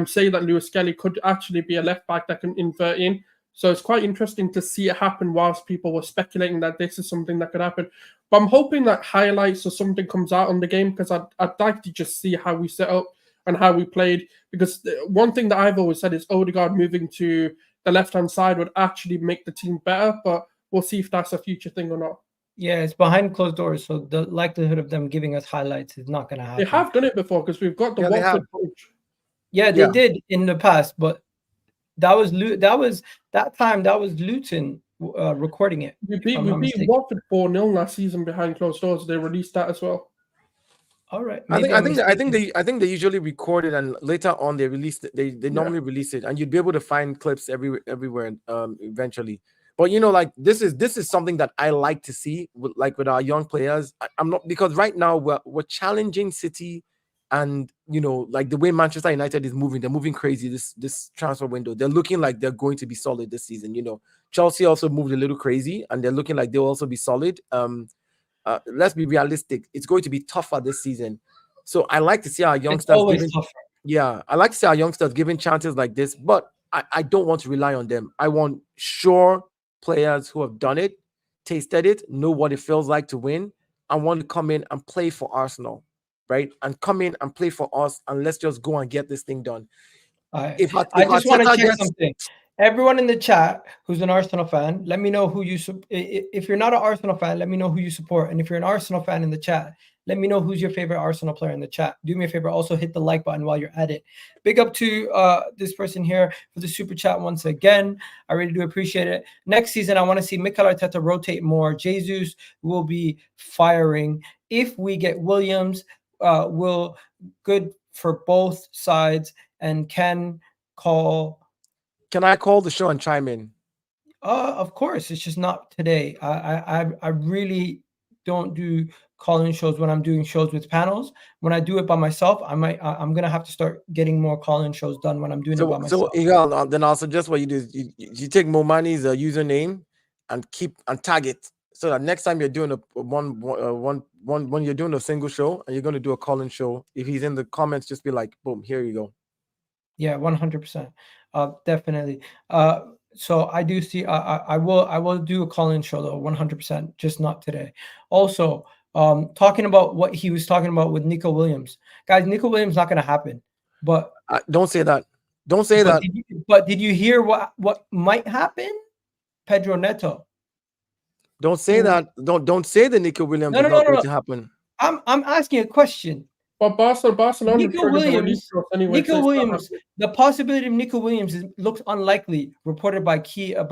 say that Lewis Skelly could actually be a left back that can invert in. So it's quite interesting to see it happen whilst people were speculating that this is something that could happen. But I'm hoping that highlights or something comes out on the game, because I'd like to just see how we set up and how we played. Because one thing that I've always said is Odegaard moving to the left-hand side would actually make the team better, but we'll see if that's a future thing or not. Yeah, it's behind closed doors, so the likelihood of them giving us highlights is not going to happen. They have done it before, because we've got the Watford coach. Yeah, they did in the past, but that was Luton recording it. We beat Watford 4-0 last season behind closed doors. They released that as well. All right. I think they usually record it, and later on they release it. They normally release it, and you'd be able to find clips everywhere eventually. But like this is something that I like to see with our young players. I'm not, because right now we're challenging City, and like the way Manchester United is moving, they're moving crazy this transfer window. They're looking like they're going to be solid this season. Chelsea also moved a little crazy, and they're looking like they'll also be solid. Let's be realistic. It's going to be tougher this season. So I like to see our youngsters I like to see our youngsters given chances like this, but I don't want to rely on them. I want sure players who have done it, tasted it, know what it feels like to win, and want to come in and play for Arsenal, right? And come in and play for us, and let's just go and get this thing done. I just want to check something. Everyone in the chat who's an Arsenal fan, let me know who you if you're not an Arsenal fan, let me know who you support. And if you're an Arsenal fan in the chat, let me know who's your favorite Arsenal player in the chat. Do me a favor, also hit the like button while you're at it. Big up to this person here for the super chat once again. I really do appreciate it. Next season, I want to see Mikel Arteta rotate more. Jesus will be firing. If we get Williams, will good for both sides, and can I call the show and chime in? Of course. It's just not today. I really don't do call-in shows when I'm doing shows with panels. When I do it by myself, I'm gonna have to start getting more call-in shows done when I'm doing it by myself. So then I'll suggest what you do is you take Momani's username and tag it, so that next time you're doing when you're doing a single show and you're going to do a call-in show, if he's in the comments, just be like, boom, here you go. Yeah, 100%. Definitely. So I do see. I will do a call-in show though, 100%. Just not today. Also, talking about what he was talking about with Nico Williams, guys. Nico Williams not going to happen. But don't say that. Don't say that. Did you hear what might happen? Pedro Neto. Don't say that. Don't say the Nico Williams is not going to happen. I'm asking a question. But Barcelona, Nico Williams, the possibility of Nico Williams looks unlikely. Reported by Kia,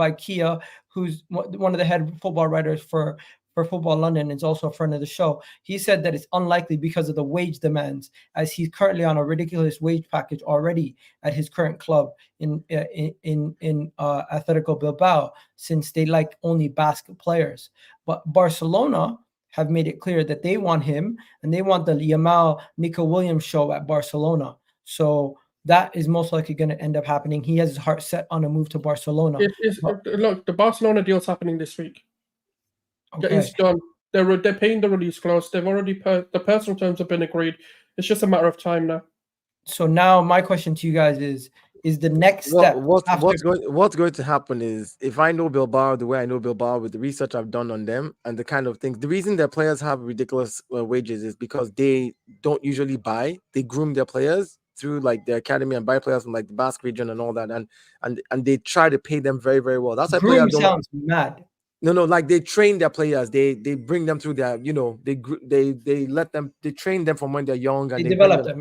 who's one of the head football writers for Football London, is also a friend of the show. He said that it's unlikely because of the wage demands, as he's currently on a ridiculous wage package already at his current club in Atletico Bilbao, since they like only Basque players. But Barcelona have made it clear that they want him, and they want the Yamal Nico Williams show at Barcelona. So that is most likely going to end up happening. He has his heart set on a move to Barcelona. Look, the Barcelona deal's happening this week. Okay. It's done. They're paying the release clause. They've already the personal terms have been agreed. It's just a matter of time now. So now my question to you guys is the next step. What's going to happen is, if I know Bilbao the way I know Bilbao, with the research I've done on them and the kind of things, the reason their players have ridiculous wages is because they don't usually buy. They groom their players through like their academy and buy players from like the Basque region and all that, and they try to pay them very, very well. That's why players sounds mad. No, like they train their players. They bring them through their, they let them, they train them from when they're young, and they develop them.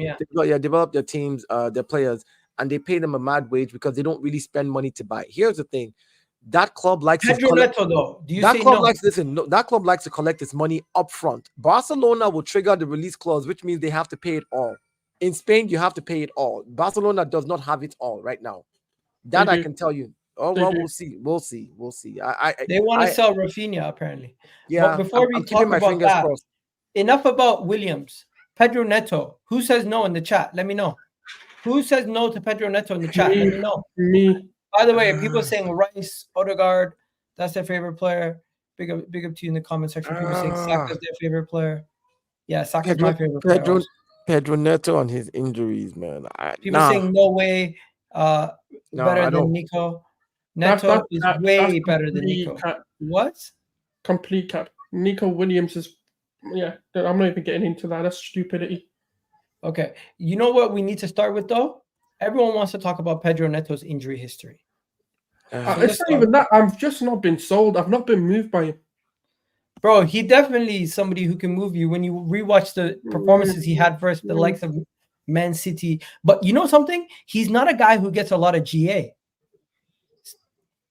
Develop their teams, their players. And they pay them a mad wage because they don't really spend money to buy. Here's the thing: that club likes Pedro Neto, though. That club likes to collect its money up front. Barcelona will trigger the release clause, which means they have to pay it all. In Spain, you have to pay it all. Barcelona does not have it all right now. That I can tell you. Oh well, we'll see. They want to sell Rafinha apparently. Yeah. But before we talk about that, enough about Williams. Pedro Neto. Who says no in the chat? Let me know. Who says no to Pedro Neto in the chat? Let me know. Me. By the way, people saying Rice, Odegaard, that's their favorite player. Big up to you in the comment section. People saying Saka's their favorite player. Yeah, Saka's my favorite player. Pedro Neto on his injuries, man. People saying no way better than Nico. Neto is way better than Nico. What? Complete cap. Nico Williams is, yeah, I'm not even getting into that. That's stupidity. Okay. You know what we need to start with, though? Everyone wants to talk about Pedro Neto's injury history. So It's let's not start. even that. I've just not been sold. I've not been moved by him. Bro, he definitely is somebody who can move you when you rewatch the performances he had versus the likes of Man City. But you know something? He's not a guy who gets a lot of GA.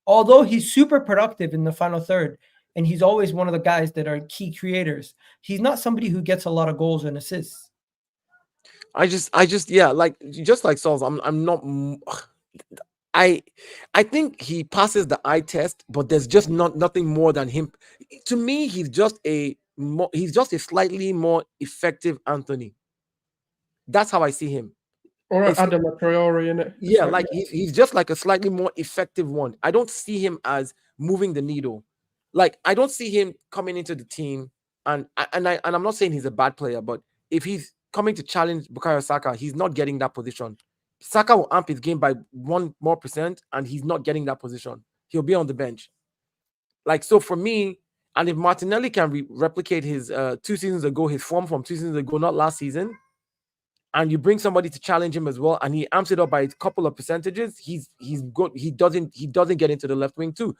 Although he's super productive in the final third, and he's always one of the guys that are key creators, he's not somebody who gets a lot of goals and assists. I just yeah, like just like Sauls, I'm not. I think he passes the eye test, but there's just nothing more than him. To me, he's just a slightly more effective Anthony. That's how I see him. Or It's- Adam Traore in it. Yeah, like he's just like a slightly more effective one. I don't see him as moving the needle. Like I don't see him coming into the team, and I'm not saying he's a bad player, but if he's coming to challenge Bukayo Saka, he's not getting that position. Saka will amp his game by 1% more, and he's not getting that position. He'll be on the bench. Like so for me, and if Martinelli can replicate his 2 seasons ago, his form from 2 seasons ago, not last season, and you bring somebody to challenge him as well, and he amps it up by a couple of percentages, he's good. He doesn't get into the left wing too.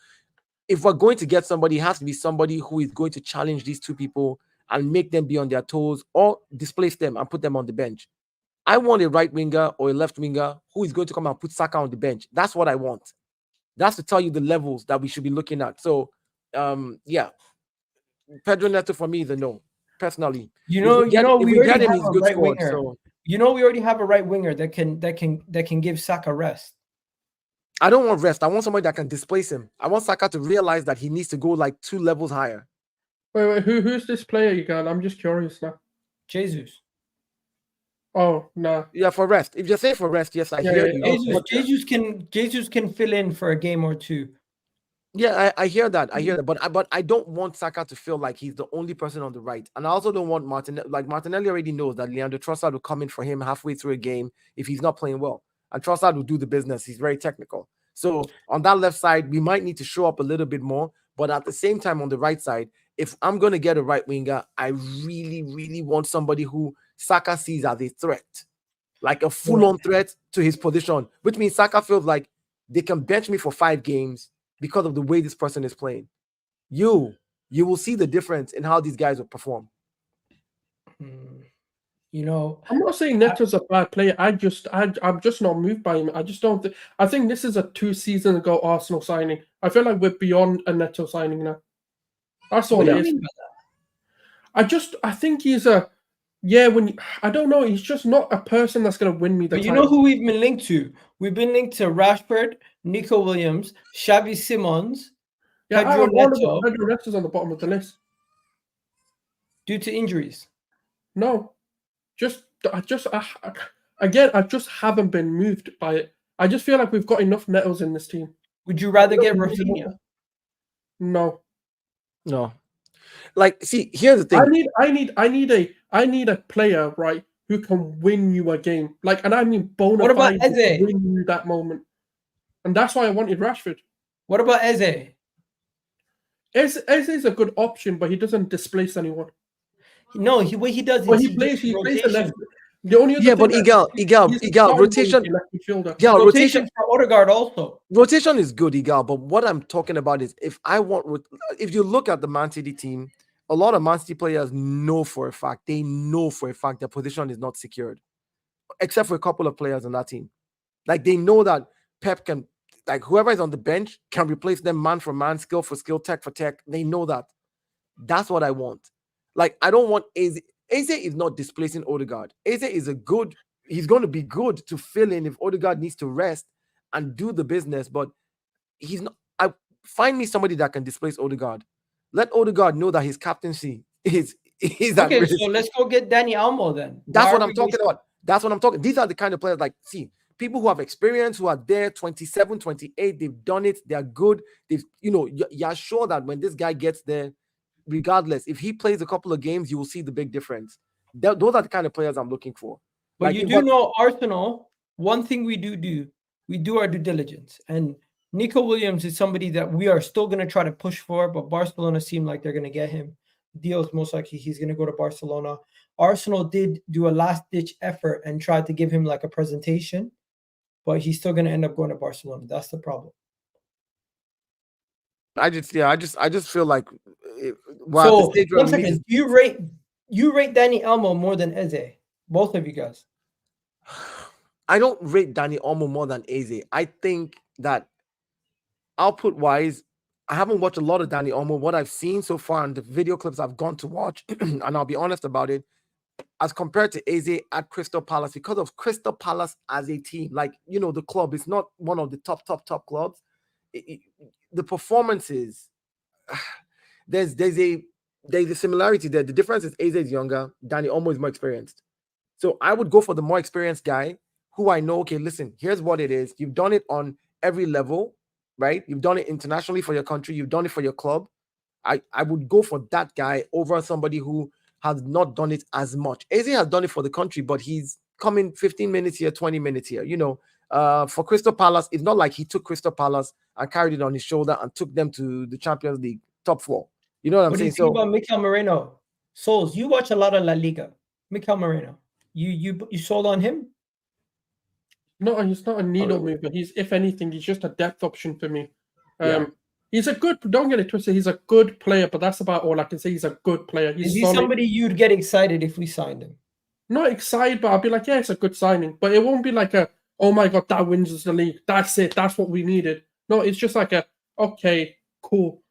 If we're going to get somebody, it has to be somebody who is going to challenge these two people and make them be on their toes or displace them and put them on the bench. I want a right winger or a left winger who is going to come and put Saka on the bench. That's what I want. That's to tell you the levels that we should be looking at. So, yeah, Pedro Neto for me is a no. Personally, we already have a right winger. So we already have a right winger that can give Saka rest. I don't want rest. I want somebody that can displace him. I want Saka to realize that he needs to go like 2 levels higher. Wait, who's this player you got? I'm just curious now. Jesus. Oh, no. Yeah, for rest. If you say for rest, yes, I hear you. Jesus can fill in for a game or two. Yeah, I hear that. But I don't want Saka to feel like he's the only person on the right. And I also don't want Martinelli. Like Martinelli already knows that Leandro Trossard will come in for him halfway through a game if he's not playing well. And Trossard will do the business. He's very technical. So on that left side, we might need to show up a little bit more. But at the same time, on the right side, if I'm going to get a right winger, I really, really want somebody who Saka sees as a threat. Like a full-on threat to his position. Which means Saka feels like they can bench me for 5 games because of the way this person is playing. You will see the difference in how these guys will perform. You know, I'm not saying Neto's a bad player. I'm just not moved by him. I just don't. I think this is a 2 seasons ago Arsenal signing. I feel like we're beyond a Neto signing now. That's all it is. I think he's a I don't know. He's just not a person that's going to win me the title. You know who we've been linked to? We've been linked to Rashford, Nico Williams, Xavi Simons, Pedro Neto. Pedro Neto's on the bottom of the list due to injuries. No, I just haven't been moved by it. I just feel like we've got enough Netos in this team. Would you rather get Rafinha? No. Like, see, here's the thing. I need a player, right, who can win you a game. Like, and I mean bona fide win you that moment. And that's why I wanted Rashford. What about Eze? Eze is a good option, but he doesn't displace anyone. No, what he does is he plays the left. The only other but Igal, rotation. Rotation for Odegaard also. Rotation is good, Igal. But what I'm talking about is if you look at the Man City team, a lot of Man City players know for a fact their position is not secured, except for a couple of players on that team. Like they know that Pep can, like whoever is on the bench can replace them man for man, skill for skill, tech for tech. They know that. That's what I want. Like I don't want Eze. Eze is not displacing Odegaard. Eze is he's going to be good to fill in if Odegaard needs to rest and do the business, but he's not. Find me somebody that can displace Odegaard. Let Odegaard know that his captaincy is okay, so let's go get Danny Almo then. That's what I'm talking about. That's what I'm talking. These are the kind of players like, see, people who have experience, who are there 27, 28, they've done it, they're good. You're sure that when this guy gets there, regardless, if he plays a couple of games, you will see the big difference. Those are the kind of players I'm looking for. But you know, Arsenal, one thing we do our due diligence. And Nico Williams is somebody that we are still going to try to push for, but Barcelona seem like they're going to get him. deals, most likely he's going to go to Barcelona. Arsenal did do a last-ditch effort and tried to give him like a presentation, but he's still going to end up going to Barcelona. That's the problem. I just feel like so 1 second, you rate Danny Elmo more than Eze, both of you guys. I don't rate Danny Elmo more than Eze. I think that output wise, I haven't watched a lot of Danny Elmo. What I've seen so far and the video clips I've gone to watch, and I'll be honest about it, as compared to Eze at Crystal Palace, because of Crystal Palace as a team, like, you know, the club is not one of the top clubs. The performances, there's a similarity there. The difference is Eze is younger, Danny Elmo is more experienced. So I would go for the more experienced guy who I know, okay, listen, here's what it is. You've done it on every level, right? You've done it internationally for your country. You've done it for your club. I would go for that guy over somebody who has not done it as much. Eze has done it for the country, but he's coming 15 minutes here, 20 minutes here. You know, for Crystal Palace, it's not like he took Crystal Palace and carried it on his shoulder and took them to the Champions League top 4. You know what I'm saying? What do you think about Mikel Moreno? Souls, you watch a lot of La Liga. Mikel Moreno, you sold on him? No, he's not a needle mover. He's, if anything, he's just a depth option for me. Yeah. He's a good, don't get it twisted, he's a good player, but that's about all I can say. He's a good player. Is he somebody you'd get excited if we signed him? Not excited, but I'll be like, yeah, it's a good signing. But it won't be like a, oh my God, that wins us the league. That's it. That's what we needed. No, it's just like a, okay, cool.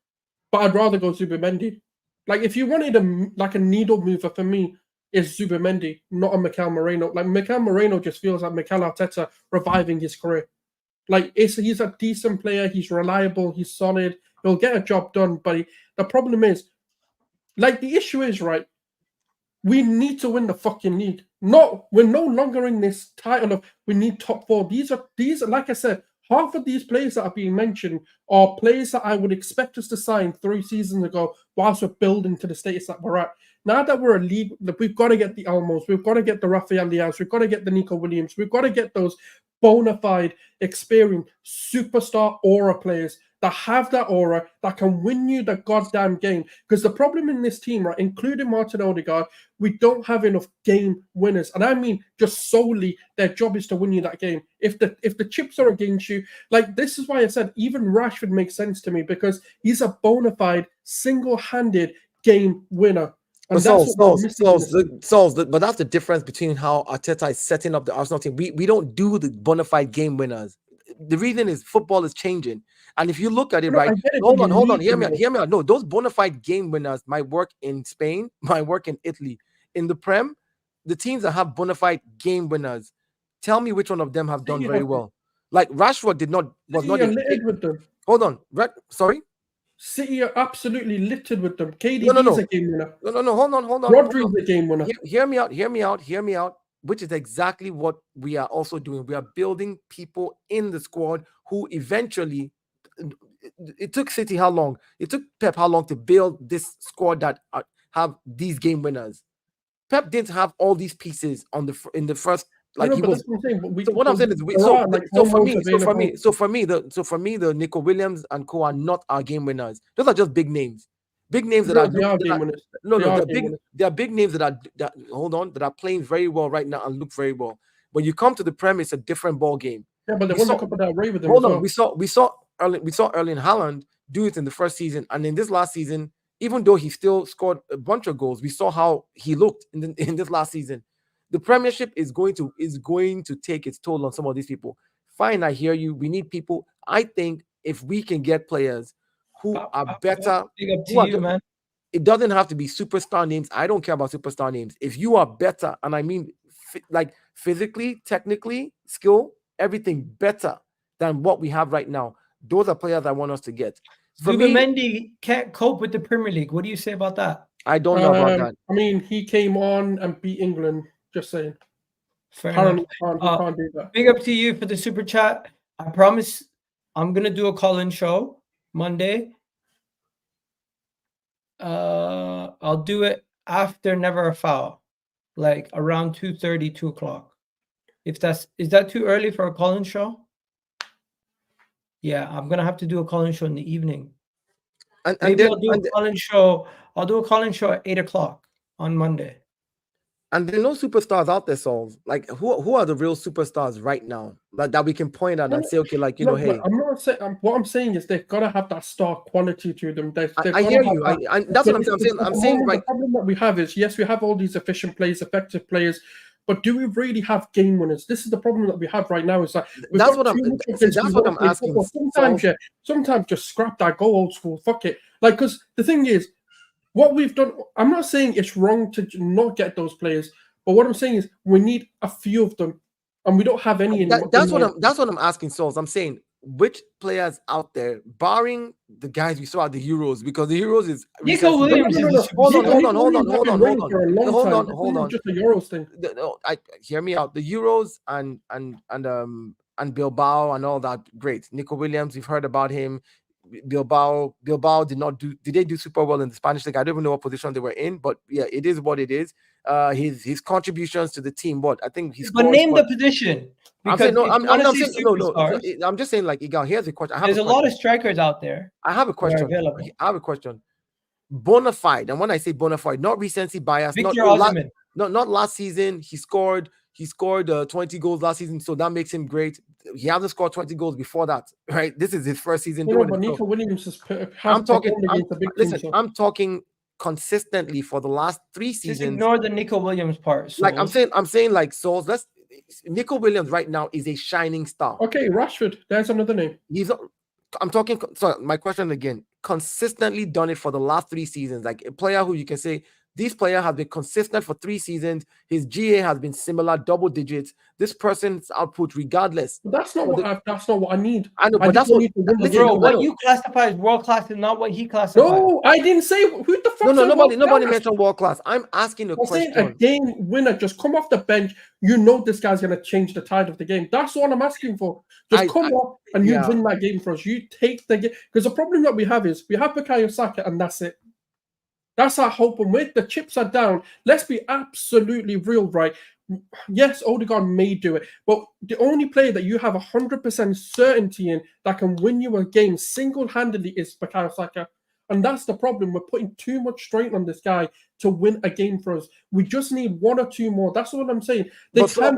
But I'd rather go Zubimendi. Like, if you wanted a needle mover for me, it's Zubimendi, not a Mikel Moreno. Like, Mikel Moreno just feels like Mikel Arteta reviving his career. Like, he's a decent player. He's reliable. He's solid. He'll get a job done. But the problem is, like, the issue is, right, we need to win the fucking league. We're no longer in this title of we need top 4. These are, like I said, half of these players that are being mentioned are players that I would expect us to sign 3 seasons ago whilst we're building to the status that we're at. Now that we're a league, we've got to get the Elmos, we've got to get the Rafael Leaos, we've got to get the Nico Williams, we've got to get those bona fide, experienced, superstar aura players that have that aura, that can win you the goddamn game. Because the problem in this team, right, including Martin Odegaard, we don't have enough game winners. And I mean just solely their job is to win you that game. If the chips are against you, like, this is why I said even Rashford makes sense to me, because he's a bona fide, single-handed game winner. And but but that's the difference between how Arteta is setting up the Arsenal team. We don't do the bona fide game winners. The reason is football is changing. And if you look at it, right, hold on, hear me out. No, those bona fide game winners might work in Spain, might work in Italy. In the Prem, the teams that have bona fide game winners, tell me which one of them have done very well. Like Rashford was not littered with them. Hold on, sorry? City are absolutely littered with them. KDB is a game winner. No, hold on. Rodri's a game winner. Hear me out. Which is exactly what we are also doing. We are building people in the squad who eventually, it took City how long? It took Pep how long to build this squad that have these game winners? Pep didn't have all these pieces in the first. Like, he was. What I'm saying is, for me, the Nico Williams and co are not our game winners. Those are just big names. Big names that are big names that are playing very well right now and look very well. When you come to the Prem, it's a different ball game. Yeah, but they won a couple that way with them. Hold on, we saw Erling Haaland do it in the first season, and in this last season, even though he still scored a bunch of goals, we saw how he looked in this last season. The Premiership is going to take its toll on some of these people. Fine, I hear you. We need people. I think if we can get players who are better, man. It doesn't have to be superstar names. I don't care about superstar names. If you are better, and I mean like physically, technically, skill, everything better than what we have right now, those are players I want us to get. Zubimendi can't cope with the Premier League. What do you say about that? I don't know about that. I mean, he came on and beat England. Just saying. Fair enough. Big up to you for the super chat. I promise I'm gonna do a call-in show Monday. I'll do it after Never a Foul, like around 2:30, 2 o'clock. Is that too early for a call-in show? Yeah, I'm gonna have to do a call-in show in the evening. And Maybe I'll do a call-in show. I'll do a call-in show at 8:00 on Monday. And there are no superstars out there, Souls. Like who are the real superstars right now that we can point at and say, okay, like hey. I'm not saying. What I'm saying is they've got to have that star quality to them. I hear you. That's what I'm saying. I'm saying the problem that we have is, yes, we have all these efficient players, effective players, but do we really have game winners? This is the problem that we have right now. Is that that's what I'm asking. Sometimes just scrap that, go old school, fuck it. Like, because the thing is, what we've done, I'm not saying it's wrong to not get those players, but what I'm saying is we need a few of them, and we don't have any. That's what I'm asking, Souls. I'm saying which players out there, barring the guys we saw at the Euros, because the Euros is Nico Williams. Hold on. Just the Euros thing. Hear me out. The Euros and Bilbao and all that, great. Nico Williams, we've heard about him. Bilbao did they do super well in the Spanish league? I don't even know what position they were in, but yeah, it is what it is. His contributions to the team, I think he's. But name the position. I'm just saying, like, Igal, here's a question. There's a lot of strikers out there. I have a question. Bona fide, and when I say bona fide, not recency bias, not last season. He scored 20 goals last season, so that makes him great. He hasn't scored 20 goals before that, right? This is his first season doing it. Nico Williams I'm talking consistently for the last 3 seasons. Just ignore the Nico Williams part. Souls. Like I'm saying, like, Souls. Nico Williams right now is a shining star. Okay, Rashford. There's another name. I'm talking. So my question again: consistently done it for the last 3 seasons. Like a player who you can say, this player has been consistent for 3 seasons. His GA has been similar, double digits. This person's output, regardless. But that's not what I need. I know, but that's what. Bro, what you classify as world class is not what he classifies. No, I didn't say. Who the fuck? No, nobody mentioned world class. I'm asking a question. Saying a game winner, just come off the bench. You know this guy's gonna change the tide of the game. That's all I'm asking for. Just come off and you win that game for us. You take the game, because the problem that we have is we have Bukayo Saka and that's it. That's our hope. And with the chips are down, let's be absolutely real, right? Yes, Odegaard may do it, but the only player that you have 100% certainty in that can win you a game single-handedly is Bukayo Saka. And that's the problem. We're putting too much strain on this guy to win a game for us. We just need 1 or 2 more. That's what I'm saying. But Pedro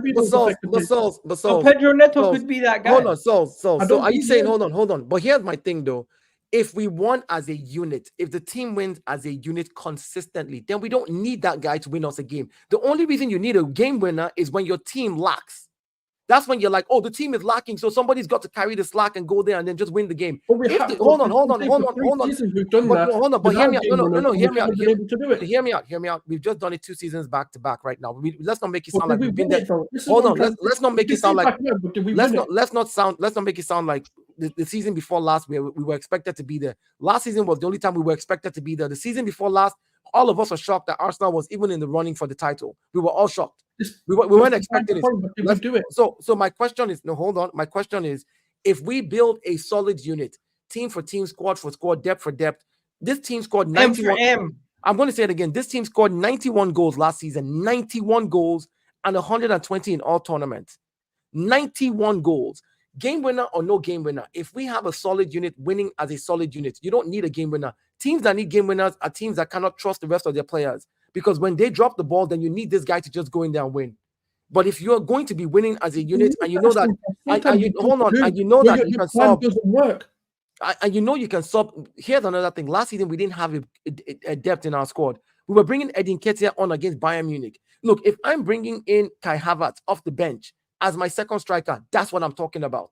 Neto could be that guy. Hold on, so are you saying, hold on. But here's my thing, though. If we won as a unit, if the team wins as a unit consistently, then we don't need that guy to win us a game. The only reason you need a game winner is when your team lacks. That's when you're like, oh, the team is lacking, so somebody's got to carry the slack and go there and then just win the game. Hold on. But hear me out. Hear me out. We've just done it 2 seasons back to back right now. Let's not make it sound like we've been there. Hold on. Let's not make it sound like. Let's not make it sound like the season before last, we were expected to be there. Last season was the only time we were expected to be there. The season before last, all of us were shocked that Arsenal was even in the running for the title. We were all shocked. We weren't expecting it. Let's do it. So my question is, hold on. My question is, if we build a solid unit, team for team, squad for squad, depth for depth, this team scored 91. I'm going to say it again. This team scored 91 goals last season, 91 goals and 120 in all tournaments. 91 goals. Game winner or no game winner, if we have a solid unit winning as a solid unit, you don't need a game winner. Teams that need game winners are teams that cannot trust the rest of their players, because when they drop the ball, then you need this guy to just go in there and win. But if you're going to be winning as a unit and you know that, and you know that you can solve, doesn't work. And you know you can solve. Here's another thing. Last season, we didn't have a depth in our squad. We were bringing Edin Ketia on against Bayern Munich. Look, if I'm bringing in Kai Havertz off the bench as my second striker, that's what I'm talking about.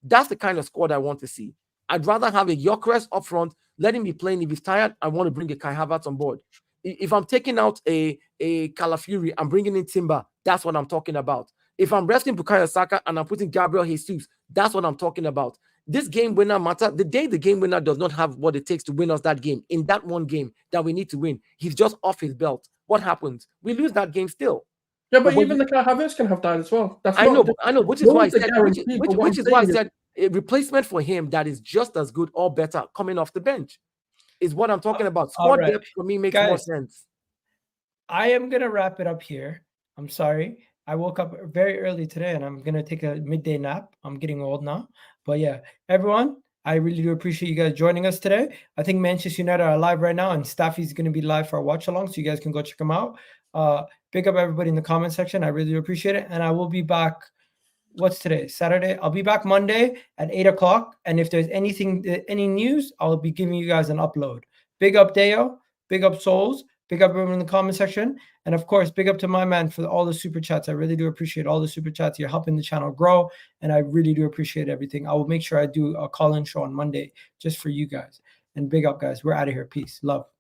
That's the kind of squad I want to see. I'd rather have a Gyökeres up front, let him be playing. If he's tired, I want to bring a Kai Havertz on board. If I'm taking out a Calafiori, I'm bringing in Timber. That's what I'm talking about. If I'm resting Bukayo Saka and I'm putting Gabriel Jesus, that's what I'm talking about. This game winner matter. The day the game winner does not have what it takes to win us that game, in that one game that we need to win, he's just off his belt. What happens? We lose that game still. Yeah, but even the Kai Havertz can have that as well. I know, which is why I said, which is why I said a replacement for him that is just as good or better coming off the bench is what I'm talking about. Squad depth for me makes more sense. I am gonna wrap it up here. I'm sorry. I woke up very early today and I'm gonna take a midday nap. I'm getting old now. But yeah, everyone, I really do appreciate you guys joining us today. I think Manchester United are live right now, and Staffy's going to be live for a watch along, so you guys can go check them out. Pick up everybody in the comment section. I really do appreciate it. And I will be back. What's today? Saturday. I'll be back Monday at 8 o'clock. And if there's any news, I'll be giving you guys an upload. Big up Deo. Big up Souls. Big up everyone in the comment section. And of course, big up to my man for all the super chats. I really do appreciate all the super chats. You're helping the channel grow. And I really do appreciate everything. I will make sure I do a call-in show on Monday just for you guys. And big up, guys. We're out of here. Peace. Love.